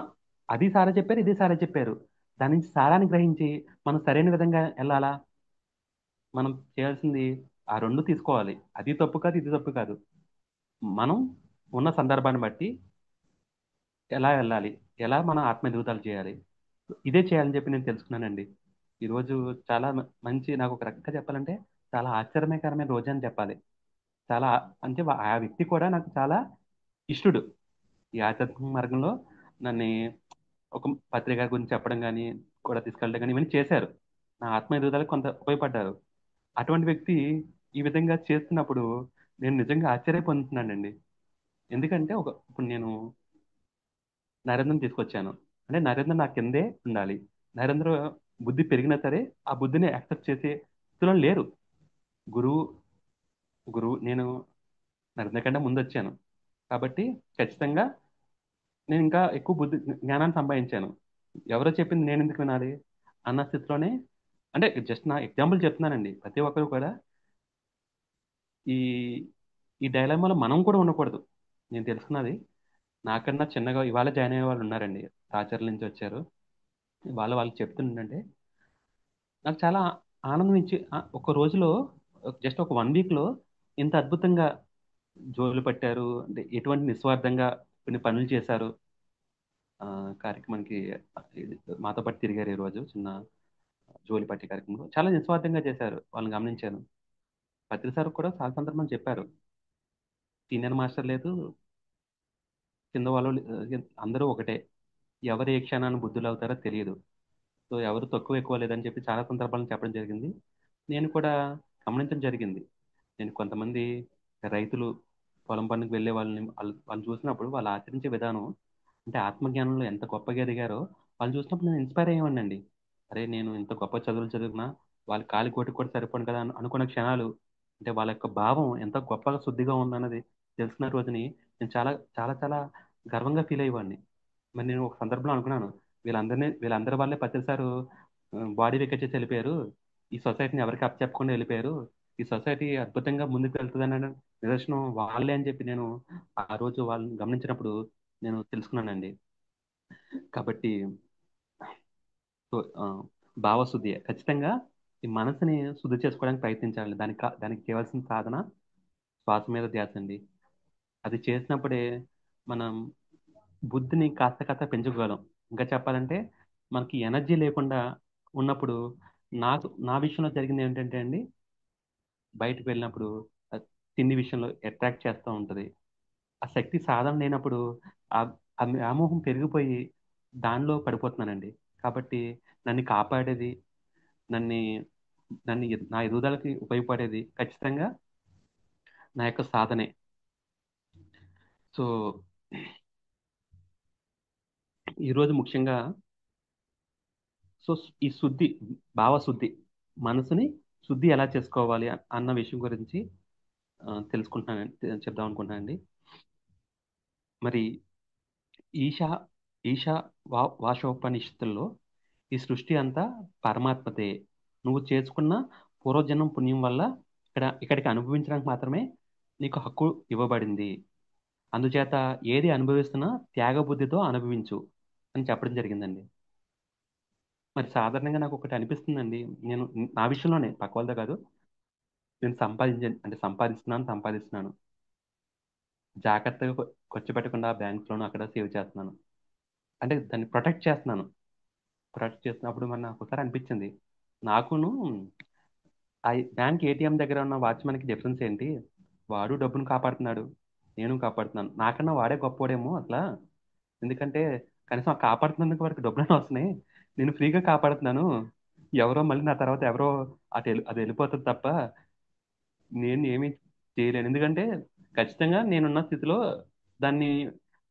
Speaker 3: అది సారా చెప్పారు ఇది సారా చెప్పారు, దాని నుంచి సారాన్ని గ్రహించి మనం సరైన విధంగా వెళ్ళాలా. మనం చేయాల్సింది ఆ రెండు తీసుకోవాలి. అది తప్పు కాదు ఇది తప్పు కాదు, మనం ఉన్న సందర్భాన్ని బట్టి ఎలా వెళ్ళాలి ఎలా మనం ఆత్మ ఎదుగుదల చేయాలి, ఇదే చేయాలని చెప్పి నేను తెలుసుకున్నానండి. ఈరోజు చాలా మంచి, నాకు ఒక రకంగా చెప్పాలంటే చాలా ఆశ్చర్యకరమైన రోజు అని చెప్పాలి. చాలా అంటే ఆ వ్యక్తి కూడా నాకు చాలా ఇష్టడు. ఈ ఆధ్యాత్మిక మార్గంలో నన్ను ఒక పత్రిక గురించి చెప్పడం కానీ, కూడా తీసుకెళ్ళడం కానీ ఇవన్నీ చేశారు. నా ఆత్మ ఎదుగుదలకు కొంత ఉపయోగపడ్డారు. అటువంటి వ్యక్తి ఈ విధంగా చేస్తున్నప్పుడు నేను నిజంగా ఆశ్చర్యపోతున్నానండి. ఎందుకంటే ఇప్పుడు నేను నరేంద్రని తీసుకొచ్చాను అంటే నరేంద్ర నా కిందే ఉండాలి. నరేంద్ర బుద్ధి పెరిగినా సరే ఆ బుద్ధిని యాక్సెప్ట్ చేసే స్థితిలో లేరు. గురువు గురువు నేను నరేంద్ర కంటే ముందు వచ్చాను కాబట్టి ఖచ్చితంగా నేను ఇంకా ఎక్కువ బుద్ధి జ్ఞానాన్ని సంపాదించాను. ఎవరో చెప్పింది నేను ఎందుకు వినాలి అన్న స్థితిలోనే, అంటే జస్ట్ నా ఎగ్జాంపుల్ చెప్తున్నానండి. ప్రతి ఒక్కరు కూడా ఈ ఈ డైలమాలో మనం కూడా ఉండకూడదు. నేను తెలుసుకున్నది, నాకన్నా చిన్నగా ఇవాళ జాయిన్ అయ్యే వాళ్ళు ఉన్నారండి. రాచర్ల నుంచి వచ్చారు. వాళ్ళకి చెప్తుంటే నాకు చాలా ఆనందం ఇచ్చి, ఒక రోజులో జస్ట్ ఒక 1 వీక్లో ఇంత అద్భుతంగా జోలు పట్టారు అంటే ఎటువంటి నిస్వార్థంగా కొన్ని పనులు చేశారు. ఆ, కార్యక్రమానికి ఇది మాతో పాటు తిరిగారు. ఈ రోజు చిన్న జోలి పట్టి కార్యక్రమంలో చాలా నిస్వార్థంగా చేశారు, వాళ్ళని గమనించాను. పత్రి సార్ కూడా చాలా సందర్భం చెప్పారు, సీనియర్ మాస్టర్ లేదు, కింద వాళ్ళు అందరూ ఒకటే, ఎవరు ఏ క్షణాన్ని బుద్ధులు అవుతారో తెలియదు. సో ఎవరు తక్కువ ఎక్కువ లేదని చెప్పి చాలా సందర్భాలను చెప్పడం జరిగింది. నేను కూడా గమనించడం జరిగింది. నేను కొంతమంది రైతులు పొలం పనికి వెళ్ళే వాళ్ళని చూసినప్పుడు వాళ్ళు ఆచరించే విధానం, అంటే ఆత్మజ్ఞానంలో ఎంత గొప్పగా ఎదిగారో వాళ్ళు చూసినప్పుడు నేను ఇన్స్పైర్ అయ్యేవాడినండి. అరే నేను ఇంత గొప్ప చదువులు చదివినా వాళ్ళ కాలి కోటికి కూడా సరిపోను కదా అనుకున్న క్షణాలు, అంటే వాళ్ళ యొక్క భావం ఎంత గొప్పగా శుద్ధిగా ఉందన్నది తెలిసిన రోజుని నేను చాలా చాలా చాలా గర్వంగా ఫీల్ అయ్యేవాడిని. మరి నేను ఒక సందర్భంలో అనుకున్నాను, వీళ్ళందరి వాళ్ళే పత్రిసారు బాడీ వెకెట్ చేసి వెళ్ళిపోయారు, ఈ సొసైటీని ఎవరికి అప్పచెప్పకుండా వెళ్ళిపోయారు, ఈ సొసైటీ అద్భుతంగా ముందుకు వెళ్తుందన్న నిదర్శనం వాళ్ళే అని చెప్పి నేను ఆ రోజు వాళ్ళని గమనించినప్పుడు నేను తెలుసుకున్నానండి. కాబట్టి సో, భావశుద్ధి ఖచ్చితంగా ఈ మనసుని శుద్ధి చేసుకోవడానికి ప్రయత్నించాలి. దానికి చేయవలసిన సాధన శ్వాస మీద ధ్యాస అండి. అది చేసినప్పుడే మనం బుద్ధిని కాస్త కాస్త పెంచుకోగలం. ఇంకా చెప్పాలంటే మనకి ఎనర్జీ లేకుండా ఉన్నప్పుడు, నా విషయంలో జరిగింది ఏంటంటే అండి, బయటకు వెళ్ళినప్పుడు ఆ తిండి విషయంలో అట్రాక్ట్ చేస్తూ ఉంటుంది. ఆ శక్తి సాధన లేనప్పుడు ఆ ఆ వ్యామోహం పెరిగిపోయి దానిలో పడిపోతున్నానండి. కాబట్టి నన్ను కాపాడేది, నన్ను నా ఎదుగుదలకి ఉపయోగపడేది ఖచ్చితంగా నా యొక్క సాధనే. సో ఈరోజు ముఖ్యంగా సో ఈ భావశుద్ధి, మనసుని శుద్ధి ఎలా చేసుకోవాలి అన్న విషయం గురించి చెప్దాం అనుకుంటున్నానండి. మరి ఈశా ఈశా వాషోపనిషత్తుల్లో ఈ సృష్టి అంతా పరమాత్మతే, నువ్వు చేసుకున్న పూర్వజన్మ పుణ్యం వల్ల ఇక్కడికి అనుభవించడానికి మాత్రమే నీకు హక్కు ఇవ్వబడింది. అందుచేత ఏది అనుభవిస్తున్నా త్యాగబుద్ధితో అనుభవించు అని చెప్పడం జరిగిందండి. మరి సాధారణంగా నాకు ఒకటి అనిపిస్తుందండి, నేను నా విషయంలోనే, పక్క వాళ్ళతో కాదు, నేను సంపాదిస్తున్నాను, జాగ్రత్తగా ఖర్చు పెట్టకుండా బ్యాంక్స్లోనూ అక్కడ సేవ్ చేస్తున్నాను, అంటే దాన్ని ప్రొటెక్ట్ చేస్తున్నప్పుడు మరి నాకు ఒకసారి అనిపించింది, నాకును ఆ బ్యాంక్ ఏటీఎం దగ్గర ఉన్న వాచ్మెన్కి డిఫరెన్స్ ఏంటి? వాడు డబ్బును కాపాడుతున్నాడు, నేను కాపాడుతున్నాను. నాకన్నా వాడే గొప్పోడేమో అట్లా. ఎందుకంటే కనీసం ఆ కాపాడుతున్నందుకు వరకు డబ్బులను వస్తున్నాయి, నేను ఫ్రీగా కాపాడుతున్నాను. ఎవరో మళ్ళీ నా తర్వాత ఎవరో అది వెళ్ళిపోతుంది తప్ప నేను ఏమీ చేయలేను. ఎందుకంటే ఖచ్చితంగా నేనున్న స్థితిలో దాన్ని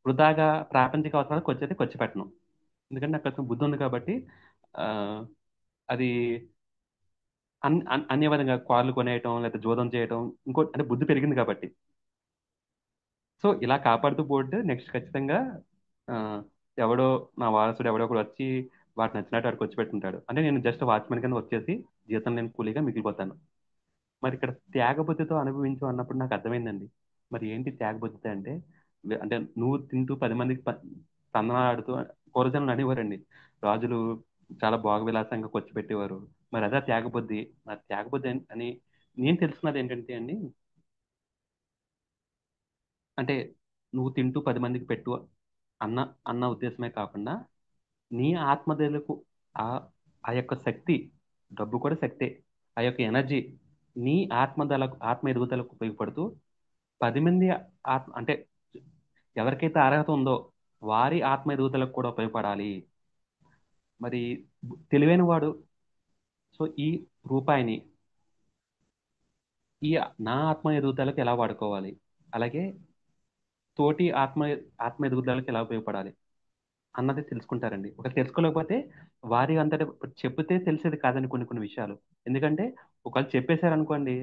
Speaker 3: వృధాగా ప్రాపంచిక అవసరాలకు ఖర్చు పెట్టను. ఎందుకంటే నాకు కొంచెం బుద్ధి ఉంది కాబట్టి ఆ, అది అన్ని విధంగా కార్లు కొనేయటం లేదా జోదం చేయటం, అంటే బుద్ధి పెరిగింది కాబట్టి. సో ఇలా కాపాడుతూ పోతే నెక్స్ట్ ఖచ్చితంగా ఆ, ఎవడో నా వారసుడు ఎవడో ఒకడు వచ్చి వాటి నచ్చినట్టు వాడికి వచ్చి పెట్టుంటాడు, అంటే నేను జస్ట్ వాచ్మెన్ కింద వచ్చేసి జీతం లేని కూలీగా మిగిలిపోతాను. మరి ఇక్కడ త్యాగబుద్ధితో అనుభవించు అన్నప్పుడు నాకు అర్థమైందండి. మరి ఏంటి త్యాగబుద్ధి అంటే? అంటే నువ్వు తింటూ 10 మందికి తందనాడుతూ పూర్వజనులు అనేవారండి, రాజులు చాలా భోగవిలాసంగా ఖర్చు పెట్టేవారు. మరి అదే త్యాగబుద్ధి. నా త్యాగబుద్ధి అని నేను తెలుసుకున్నది ఏంటంటే అండి, అంటే నువ్వు తింటూ 10 మందికి పెట్టు అన్న అన్న ఉద్దేశమే కాకుండా నీ ఆత్మదేలకు ఆ ఆ యొక్క శక్తి, డబ్బు కూడా శక్తే, ఆ యొక్క ఎనర్జీ నీ ఆత్మ ఎదుగుదలకు ఉపయోగపడుతూ 10 మంది అంటే ఎవరికైతే అర్హత ఉందో వారి ఆత్మ ఎదుగుదలకు కూడా ఉపయోగపడాలి. మరి తెలివైన వాడు సో ఈ రూపాయిని ఈ నా ఆత్మ ఎదుగుదలకు ఎలా వాడుకోవాలి, అలాగే తోటి ఆత్మ ఎదుగుదలకు ఎలా ఉపయోగపడాలి అన్నది తెలుసుకుంటారండి. ఒకటి తెలుసుకోలేకపోతే వారి అంతట చెప్తే తెలిసేది కాదండి కొన్ని కొన్ని విషయాలు. ఎందుకంటే ఒకవేళ చెప్పేశారనుకోండి,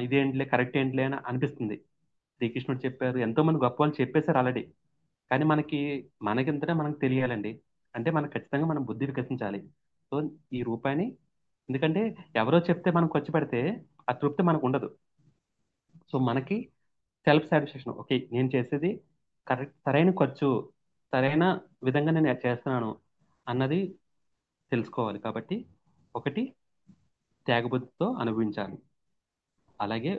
Speaker 3: ఇదేంటిలే కరెక్ట్ ఏంటిలే అని అనిపిస్తుంది. శ్రీకృష్ణుడు చెప్పారు, ఎంతో మంది గొప్ప వాళ్ళు చెప్పేశారు ఆల్రెడీ. కానీ మనకింతనే మనకు తెలియాలండి. అంటే మనకు ఖచ్చితంగా మనం బుద్ధి వికసించాలి. సో ఈ రూపాయిని, ఎందుకంటే ఎవరో చెప్తే మనం ఖర్చు పెడితే ఆ తృప్తి మనకు ఉండదు. సో మనకి సెల్ఫ్ సాటిస్ఫాక్షన్, ఓకే నేను చేసేది కరెక్ట్, సరైన ఖర్చు, సరైన విధంగా నేను చేస్తున్నాను అన్నది తెలుసుకోవాలి. కాబట్టి ఒకటి త్యాగబుద్ధితో అనుభవించాలి. అలాగే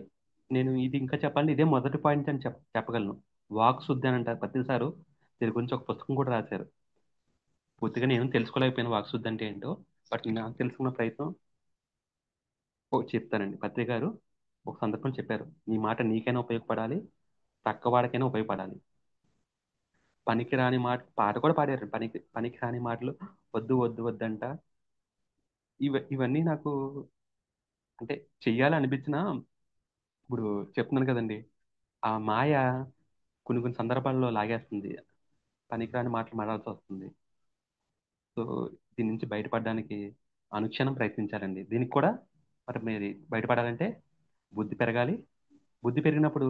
Speaker 3: నేను ఇది ఇంకా చెప్పాలంటే ఇదే మొదటి పాయింట్ అని చెప్పగలను. వాక్ శుద్ధి అని అంటారు ప్రతిసారు. దీని గురించి ఒక పుస్తకం కూడా రాశారు. పూర్తిగా నేను తెలుసుకోలేకపోయిన వాక్ శుద్ధి అంటే ఏంటో, బట్ నాకు తెలుసుకున్న ప్రయత్నం చెప్తానండి. పత్రి గారు ఒక సందర్భం చెప్పారు, నీ మాట నీకైనా ఉపయోగపడాలి, పక్కవాడికైనా ఉపయోగపడాలి. పనికిరాని మాట పాట కూడా పాడారు, పనికిరాని మాటలు వద్దు వద్దు వద్దంట. ఇవన్నీ నాకు అంటే చెయ్యాలి అనిపించిన, ఇప్పుడు చెప్తున్నాను కదండి, ఆ మాయ కొన్ని కొన్ని సందర్భాల్లో లాగేస్తుంది. పనికిరాని మాటలు మాట్లాడాల్సి వస్తుంది. సో దీని నుంచి బయటపడడానికి అనుక్షణం ప్రయత్నించాలండి. దీనికి కూడా మరి మీరు బయటపడాలంటే బుద్ధి పెరగాలి. బుద్ధి పెరిగినప్పుడు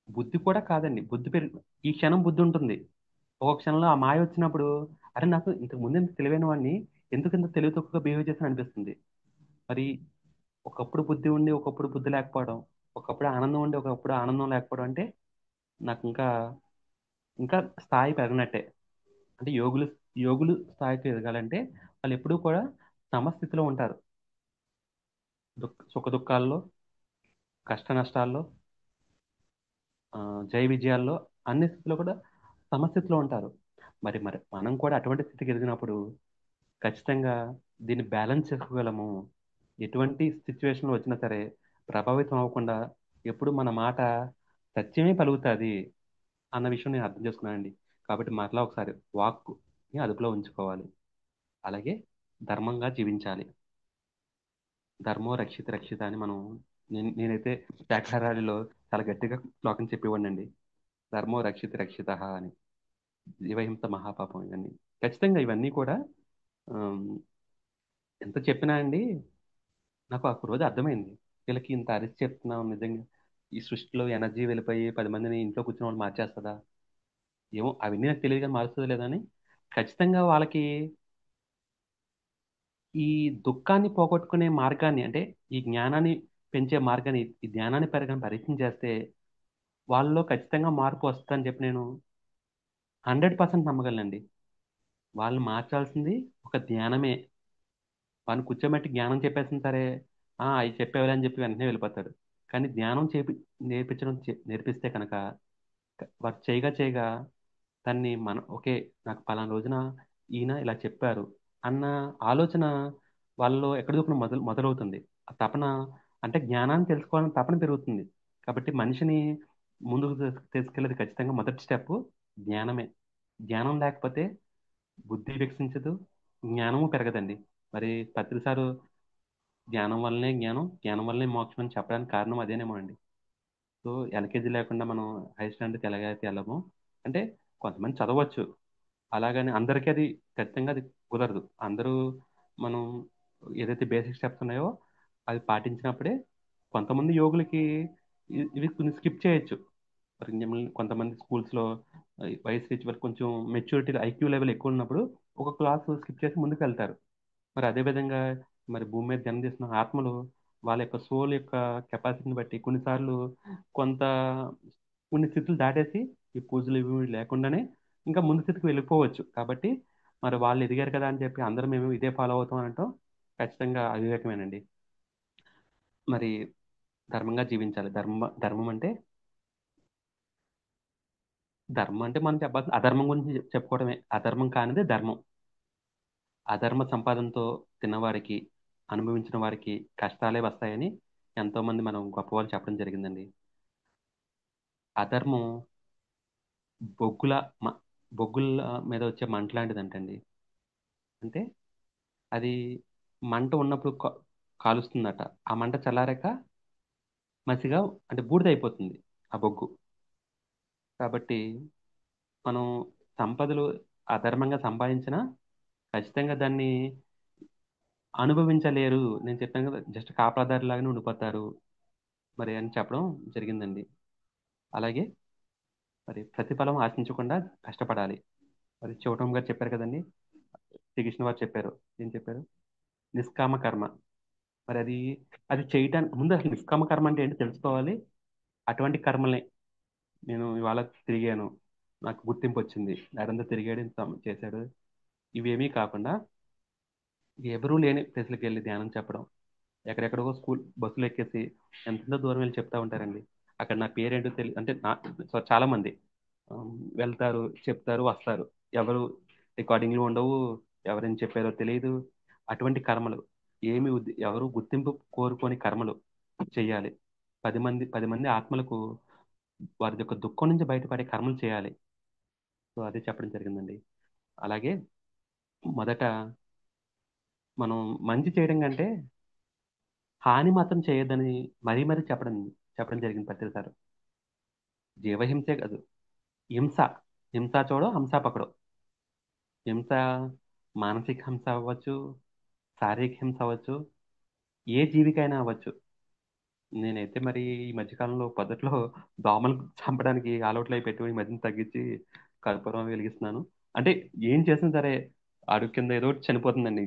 Speaker 3: బుద్ధి కూడా కాదండి, ఈ క్షణం బుద్ధి ఉంటుంది. ఒక క్షణంలో ఆ మాయ వచ్చినప్పుడు, అరే నాకు ఇంతకు ముందు ఇంత తెలివైన వాడిని ఎందుకు ఇంత తెలివి తక్కువగా బిహేవ్ చేసిన అనిపిస్తుంది. మరి ఒకప్పుడు బుద్ధి ఉండి ఒకప్పుడు బుద్ధి లేకపోవడం, ఒకప్పుడు ఆనందం ఉండి ఒకప్పుడు ఆనందం లేకపోవడం అంటే నాకు ఇంకా ఇంకా స్థాయి పెరగనట్టే. అంటే యోగులు స్థాయికి ఎదగాలంటే వాళ్ళు ఎప్పుడూ కూడా సమస్థితిలో ఉంటారు. సుఖ దుఃఖాల్లో, కష్ట నష్టాల్లో, ఆ, జయ విజయాల్లో, అన్ని స్థితిలో కూడా సమస్థితిలో ఉంటారు. మరి మనం కూడా అటువంటి స్థితికి ఎదిగినప్పుడు ఖచ్చితంగా దీన్ని బ్యాలెన్స్ చేసుకోగలము. ఎటువంటి సిచ్యువేషన్లో వచ్చినా సరే ప్రభావితం అవ్వకుండా ఎప్పుడు మన మాట సత్యమే పలుకుతుంది అన్న విషయం నేను అర్థం చేసుకున్నానండి. కాబట్టి మరలా ఒకసారి వాక్ని అదుపులో ఉంచుకోవాలి. అలాగే ధర్మంగా జీవించాలి. ధర్మో రక్షిత రక్షిత అని నేనైతే శాఖాహారాలలో చాలా గట్టిగా శ్లోకం చెప్పేవాడినండి. ధర్మో రక్షిత రక్షిత అని, జీవహింస మహాపాపం, ఇవన్నీ ఖచ్చితంగా ఇవన్నీ కూడా ఆమ్, ఎంత చెప్పినా అండి, నాకు ఒక రోజు అర్థమైంది, వీళ్ళకి ఇంత అరిచి చెప్తున్నాం నిజంగా ఈ సృష్టిలో ఎనర్జీ వెళ్ళిపోయి 10 మందిని ఇంట్లో కూర్చున్న వాళ్ళు మార్చేస్తుందా, ఏమో అవన్నీ నాకు తెలియదు కానీ మారుస్తుందో లేదని. ఖచ్చితంగా వాళ్ళకి ఈ దుఃఖాన్ని పోగొట్టుకునే మార్గాన్ని, అంటే ఈ జ్ఞానాన్ని పెంచే మార్గాన్ని, ఈ జ్ఞానాన్ని పెరగని ప్రయత్నం చేస్తే వాళ్ళలో ఖచ్చితంగా మార్పు వస్తుందని చెప్పి నేను 100% నమ్మగలనండి. వాళ్ళు మార్చాల్సింది ఒక జ్ఞానమే. వాడిని కూర్చోబెట్టి జ్ఞానం చెప్పేసిన సరే, అవి చెప్పేవాళ్ళు అని చెప్పి వెంటనే వెళ్ళిపోతాడు. కానీ జ్ఞానం నేర్పిస్తే కనుక వారు చేయగా చేయగా దాన్ని ఓకే, నాకు పలానా రోజున ఈయన ఇలా చెప్పారు అన్న ఆలోచన వాళ్ళలో ఎక్కడ దూకున మొదలవుతుంది. ఆ తపన, అంటే జ్ఞానాన్ని తెలుసుకోవాలని తపన పెరుగుతుంది. కాబట్టి మనిషిని ముందుకు తీసుకెళ్ళేది ఖచ్చితంగా మొదటి స్టెప్ జ్ఞానమే. జ్ఞానం లేకపోతే బుద్ధి వికసించదు, జ్ఞానము పెరగదండి. మరి పత్రిసారు జ్ఞానం వల్లనే మోక్షం అని చెప్పడానికి కారణం అదేనేమో అండి. సో ఎల్కేజీ లేకుండా మనం హై స్టాండర్డ్కి ఎలాగైతే వెళ్ళము, అంటే కొంతమంది చదవచ్చు, అలాగని అందరికీ అది ఖచ్చితంగా అది కుదరదు. అందరూ మనం ఏదైతే బేసిక్ స్టెప్స్ ఉన్నాయో అవి పాటించినప్పుడే, కొంతమంది యోగులకి ఇవి కొంచెం స్కిప్ చేయొచ్చు. ఫర్ ఎగ్జాంపుల్ కొంతమంది స్కూల్స్లో వయసు రీచ్ వరకు కొంచెం మెచ్యూరిటీ ఐక్యూ లెవెల్ ఎక్కువ ఉన్నప్పుడు ఒక క్లాస్ స్కిప్ చేసి ముందుకు వెళ్తారు. మరి అదేవిధంగా మరి భూమి మీద జన్మ చేసిన ఆత్మలు వాళ్ళ యొక్క సోల్ యొక్క కెపాసిటీని బట్టి కొన్నిసార్లు కొంత కొన్ని స్థితులు దాటేసి ఈ పూజలు ఇవి లేకుండానే ఇంకా ముందు స్థితికి వెళ్ళిపోవచ్చు. కాబట్టి మరి వాళ్ళు ఎదిగారు కదా అని చెప్పి అందరం మేము ఇదే ఫాలో అవుతాం అనటం ఖచ్చితంగా అవివేకమేనండి. మరి ధర్మంగా జీవించాలి. ధర్మం అంటే ధర్మం అంటే మనం చెప్పాల్సిన అధర్మం గురించి చెప్పుకోవడమే. అధర్మం కానిదే ధర్మం. అధర్మ సంపాదనతో తిన్నవాడికి, అనుభవించిన వారికి కష్టాలే వస్తాయని ఎంతో మంది మనం గొప్పవాళ్ళు చెప్పడం జరిగిందండి. అధర్మం బొగ్గుల మ- బొగ్గుల మీద వచ్చే మంట లాంటిదంటండి. అంటే అది మంట ఉన్నప్పుడు కాలుస్తుందట. ఆ మంట చల్లారాక మసిగా అంటే బూడిద అయిపోతుంది ఆ బొగ్గు. కాబట్టి మనం సంపదలు అధర్మంగా సంపాదించినా ఖచ్చితంగా దాన్ని అనుభవించలేరు. నేను చెప్పాను కదా, జస్ట్ కాపలాదారులాగానే ఉండిపోతారు మరి అని చెప్పడం జరిగిందండి. అలాగే మరి ప్రతిఫలం ఆశించకుండా కష్టపడాలి. మరి చౌటం గారు చెప్పారు కదండి, శ్రీకృష్ణ వారు చెప్పారు. ఏం చెప్పారు? నిష్కామ కర్మ. మరి అది అది చేయటానికి ముందు అసలు నిష్కామ కర్మ అంటే ఏంటో తెలుసుకోవాలి. అటువంటి కర్మల్ని నేను ఇవాళ తిరిగాను, నాకు గుర్తింపు వచ్చింది, ఎవరంతా తిరిగాడు, ఇంత చేశాడు, ఇవేమీ కాకుండా ఎవరూ లేని ప్లేస్లకు వెళ్ళి ధ్యానం చెప్పడం, ఎక్కడెక్కడికో స్కూల్ బస్సులు ఎక్కేసి ఎంతో దూరం వెళ్ళి చెప్తా ఉంటారండి. అక్కడ నా పేరేంటో తెలియదు అంటే చాలా మంది వెళ్తారు, చెప్తారు, వస్తారు. ఎవరు రికార్డింగ్లు ఉండవు, ఎవరేం చెప్పారో తెలియదు. అటువంటి కర్మలు ఎవరు గుర్తింపు కోరుకోని కర్మలు చేయాలి. 10 మంది ఆత్మలకు వారి యొక్క దుఃఖం నుంచి బయటపడే కర్మలు చేయాలి. సో అదే చెప్పడం జరిగిందండి. అలాగే మొదట మనం మంచి చేయడం కంటే హాని మాత్రం చేయొద్దని మరీ మరీ చెప్పడం జరిగింది పత్రిక సార్. జీవహింసే కాదు, హింస. హింస చూడో హంస పకడో. హింస మానసిక హింస అవ్వచ్చు, శారీరక హింస అవ్వచ్చు, ఏ జీవికైనా అవ్వచ్చు. నేనైతే మరి ఈ మధ్యకాలంలో పొదట్లో దోమలు చంపడానికి ఆలౌట్లు అయి పెట్టి ఈ మధ్యన తగ్గించి కర్పూరం వెలిగిస్తున్నాను. అంటే ఏం చేసినా సరే అడుగు కింద ఏదో ఒకటి చనిపోతుందండి.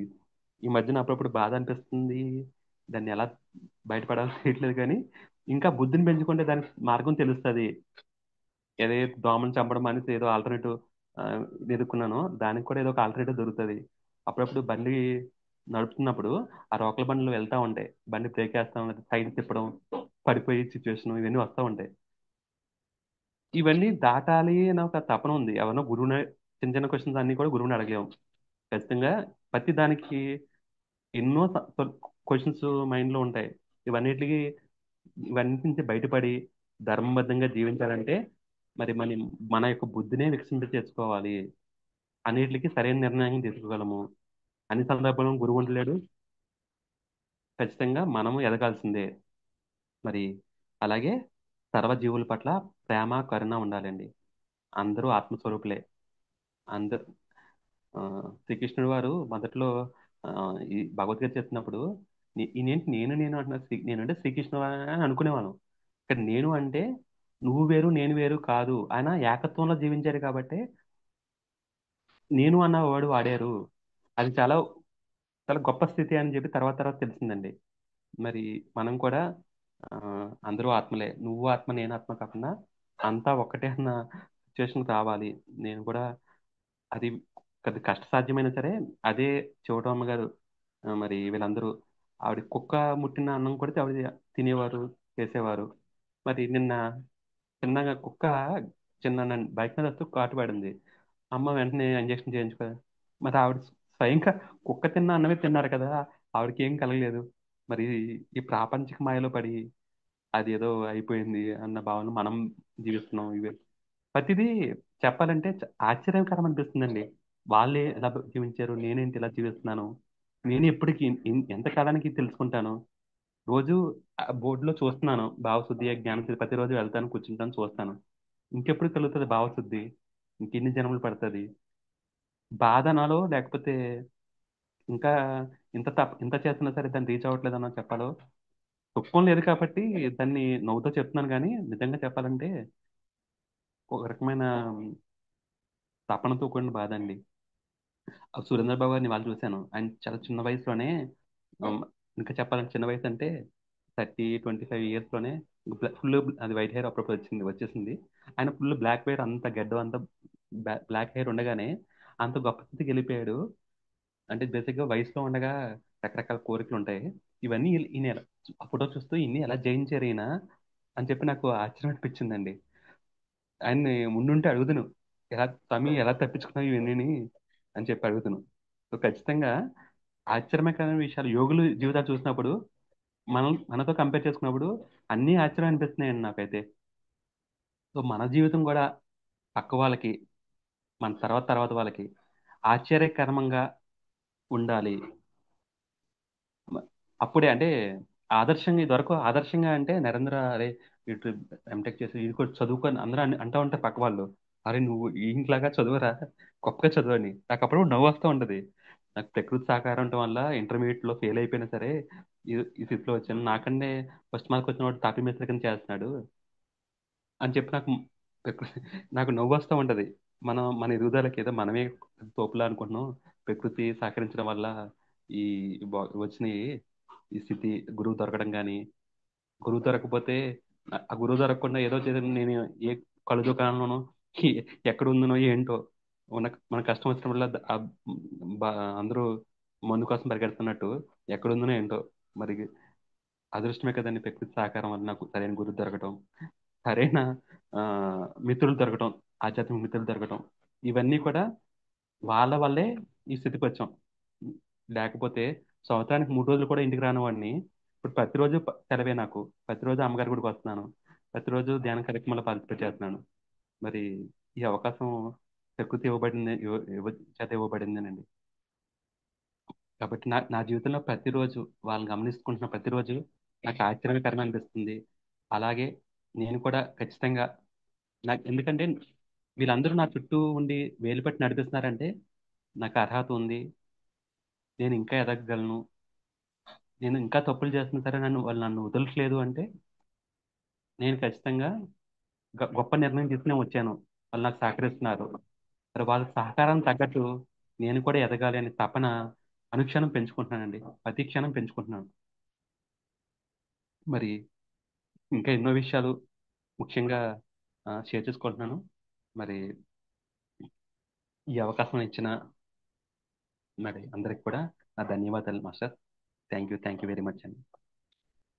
Speaker 3: ఈ మధ్యన అప్పుడప్పుడు బాధ అనిపిస్తుంది, దాన్ని ఎలా బయటపడాలో తెలియట్లేదు. కానీ ఇంకా బుద్ధిని పెంచుకుంటే దానికి మార్గం తెలుస్తుంది. ఏదో దోమను చంపడం అనేసి ఏదో ఆల్టర్నేటివ్ ఎదుర్కొన్నాను, దానికి కూడా ఏదో ఒక ఆల్టర్నేటివ్ దొరుకుతుంది. అప్పుడప్పుడు బండి నడుపుతున్నప్పుడు ఆ రోకల బండ్లు వెళ్తా ఉంటాయి, బండి బ్రేక్ వేస్తా ఉంటుంది, సైడ్ తిప్పడం, పడిపోయే సిచ్యువేషన్ ఇవన్నీ వస్తూ ఉంటాయి. ఇవన్నీ దాటాలి అని ఒక తపన ఉంది. ఎవరినో గురువుని చిన్న చిన్న క్వశ్చన్స్ అన్ని కూడా గురువుని అడగలేము. ఖచ్చితంగా ప్రతి దానికి ఎన్నో క్వశ్చన్స్ మైండ్ లో ఉంటాయి. ఇవన్నిటికి ఇవన్నిటి నుంచి బయటపడి ధర్మబద్ధంగా జీవించాలంటే మరి మన యొక్క బుద్ధినే వికసింప చేసుకోవాలి. అన్నిటికి సరైన నిర్ణయం తీసుకోగలము. అన్ని సందర్భంలో గురువు ఉండలేడు, ఖచ్చితంగా మనము ఎదగాల్సిందే. మరి అలాగే సర్వజీవుల పట్ల ప్రేమ కరుణ ఉండాలండి. అందరూ ఆత్మస్వరూపులే. అందరు ఆ, శ్రీకృష్ణుడు వారు మొదట్లో ఆ, ఈ భగవద్గీత చెప్తున్నప్పుడు ఈయనేంటి నేను నేను అంటున్నారు, నేనంటే శ్రీకృష్ణ అని అనుకునేవాను. ఇక్కడ నేను అంటే నువ్వు వేరు నేను వేరు కాదు, ఆయన ఏకత్వంలో జీవించారు కాబట్టి నేను అన్న వర్డ్ వాడారు. అది చాలా చాలా గొప్ప స్థితి అని చెప్పి తర్వాత తర్వాత తెలిసిందండి. మరి మనం కూడా ఆ, అందరూ ఆత్మలే, నువ్వు ఆత్మ నేను ఆత్మ కాకుండా అంతా ఒక్కటే అన్న సిచ్యువేషన్ రావాలి. నేను కూడా అది కొద్ది కష్టసాధ్యమైనా సరే అదే చివటమ్మ గారు మరి వీళ్ళందరూ ఆవిడ కుక్క ముట్టిన అన్నం కొడితే ఆవిడ తినేవారు, చేసేవారు. మరి నిన్న చిన్నగా కుక్క నన్ను బైక్ మీద వస్తూ కాటు పడింది. అమ్మ వెంటనే ఇంజక్షన్ చేయించుకో. మరి ఆవిడ స్వయంగా కుక్క తిన్న అన్నమే తిన్నారు కదా, ఆవిడకి ఏం కలగలేదు. మరి ఈ ప్రాపంచిక మాయలో పడి అది ఏదో అయిపోయింది అన్న భావన మనం జీవిస్తున్నాం. ఇవే ప్రతిదీ చెప్పాలంటే ఆశ్చర్యకరం అనిపిస్తుందండి. వాళ్ళే ఎలా జీవించారు, నేనేంటి ఇలా జీవిస్తున్నాను, నేను ఎప్పటికీ ఎంత కాలానికి తెలుసుకుంటాను. రోజు బోర్డులో చూస్తున్నాను భావశుద్ధి జ్ఞానశుద్ధి, ప్రతిరోజు వెళ్తాను, కూర్చుంటాను, చూస్తాను. ఇంకెప్పుడు కలుగుతుంది భావశుద్ధి? ఇంకెన్ని జన్మలు పడుతుంది? బాధ నాలో, లేకపోతే ఇంకా ఇంత చేస్తున్నా సరే దాన్ని రీచ్ అవ్వట్లేదన్నా చెప్పాలో. దుఃఖం లేదు కాబట్టి దాన్ని నవ్వుతో చెప్తున్నాను, కానీ నిజంగా చెప్పాలంటే ఒక రకమైన తపనతో కూడిన బాధ అండి. ఆ సురేంద్ర బాబు గారిని వాళ్ళు చూశాను. ఆయన చాలా చిన్న వయసులోనే ఉమ్, ఇంకా చెప్పాలంటే చిన్న వయసు అంటే 30-25 ఇయర్స్ లోనే ఫుల్, అది వైట్ హెయిర్ అప్పుడప్పుడు వచ్చేసింది. ఆయన ఫుల్ బ్లాక్ హెయిర్, అంత గడ్డం, అంత బ్లాక్ హెయిర్ ఉండగానే అంత గొప్ప స్థితికి వెళ్ళిపోయాడు. అంటే బేసిక్గా వయసులో ఉండగా రకరకాల కోరికలు ఉంటాయి. ఇవన్నీ ఈయన ఆ ఫోటో చూస్తూ ఇన్ని ఎలా జయించారు ఈయన అని చెప్పి నాకు ఆశ్చర్యం అనిపించిందండి. ఆయన్ని ముందుంటే అడుగుదును, ఎలా స్వామి ఎలా తప్పించుకున్నావు ఇవన్నీ అని చెప్పి అడుగుతును. సో ఖచ్చితంగా ఆశ్చర్యకరమైన విషయాలు యోగులు జీవితాలు చూసినప్పుడు మనతో కంపేర్ చేసుకున్నప్పుడు అన్నీ ఆశ్చర్యం అనిపిస్తున్నాయండి నాకైతే. సో మన జీవితం కూడా పక్క వాళ్ళకి, మన తర్వాత తర్వాత వాళ్ళకి ఆశ్చర్యకరంగా ఉండాలి. మ- అప్పుడే అంటే ఆదర్శంగా ఇదివరకు ఆదర్శంగా అంటే నరేంద్ర అరే ఇటు ఎంటెక్ చేసి ఇది కూడా చదువుకొని అందరూ అంటూ ఉంటారు పక్క వాళ్ళు. అరే నువ్వు ఇంట్లాగా చదువురా, గొప్పగా చదువు అని. నాకు అప్పుడు నవ్వు వస్తూ ఉంటది. నాకు ప్రకృతి సహకారం ఉండటం వల్ల ఇంటర్మీడియట్ లో ఫెయిల్ అయిపోయినా సరే ఈ ఫిఫ్త్ లో వచ్చాను. నాకంటే ఫస్ట్ మార్క్ వచ్చిన వాడు తాపీ మేస్త్రి కింద చేస్తున్నాడు అని చెప్పి నాకు నవ్వు వస్తూ ఉంటది. మన ఎదుగుదలకి ఏదో మనమే తోపులా అనుకుంటున్నాం. ప్రకృతి సహకరించడం వల్ల ఈ వచ్చినాయి ఈ స్థితి. గురువు దొరకడం కానీ, గురువు దొరకకపోతే ఆ గురువు దొరకకుండా ఏదో చేసి నేను ఏ కళ్ళు దుకాణంలోనో ఎ- ఎక్కడ ఉందనో ఏంటో మన కష్టం వచ్చినప్పుడల్లా అందరూ మందు కోసం పరిగెడుతున్నట్టు ఎక్కడ ఉందనో ఏంటో మరి. అదృష్టమే కదండి ప్రకృతి సహకారం వల్ల నాకు సరైన గురువు దొరకటం, సరైన ఆ, మిత్రులు దొరకటం, ఆధ్యాత్మిక మిత్రులు దొరకటం, ఇవన్నీ కూడా వాళ్ళ వల్లే ఈ స్థితికి వచ్చాం. లేకపోతే సంవత్సరానికి 3 రోజులు కూడా ఇంటికి రాని వాడిని ఇప్పుడు ప్రతిరోజు సెలవే నాకు. ప్రతిరోజు అమ్మగారి గుడికి వస్తున్నాను, ప్రతిరోజు ధ్యాన కార్యక్రమాల్లో పార్టిసిపేట్ చేస్తున్నాను. మరి ఈ అవకాశం ప్రకృతి ఇవ్వబడింది, చేత ఇవ్వబడిందేనండి. కాబట్టి నా జీవితంలో ప్రతిరోజు వాళ్ళని గమనించుకుంటున్న ప్రతిరోజు నాకు ఆశ్చర్యకరంగా అనిపిస్తుంది. అలాగే నేను కూడా ఖచ్చితంగా నాకు ఎందుకంటే వీళ్ళందరూ నా చుట్టూ ఉండి వేలు పట్టి నడిపిస్తున్నారంటే నాకు అర్హత ఉంది, నేను ఇంకా ఎదగగలను. నేను ఇంకా తప్పులు చేస్తున్నా సరే వాళ్ళు నన్ను వదలట్లేదు అంటే నేను ఖచ్చితంగా గొప్ప నిర్ణయం తీసుకునే వచ్చాను. వాళ్ళు నాకు సహకరిస్తున్నారు. మరి వాళ్ళ సహకారానికి తగ్గట్టు నేను కూడా ఎదగాలి అనే తపన అనుక్షణం పెంచుకుంటున్నానండి. ప్రతి క్షణం పెంచుకుంటున్నాను. మరి ఇంకా ఎన్నో విషయాలు ముఖ్యంగా షేర్ చేసుకుంటున్నాను. మరి ఈ అవకాశం ఇచ్చిన మరి అందరికి కూడా నా ధన్యవాదాలు master. Thank you very much అండి.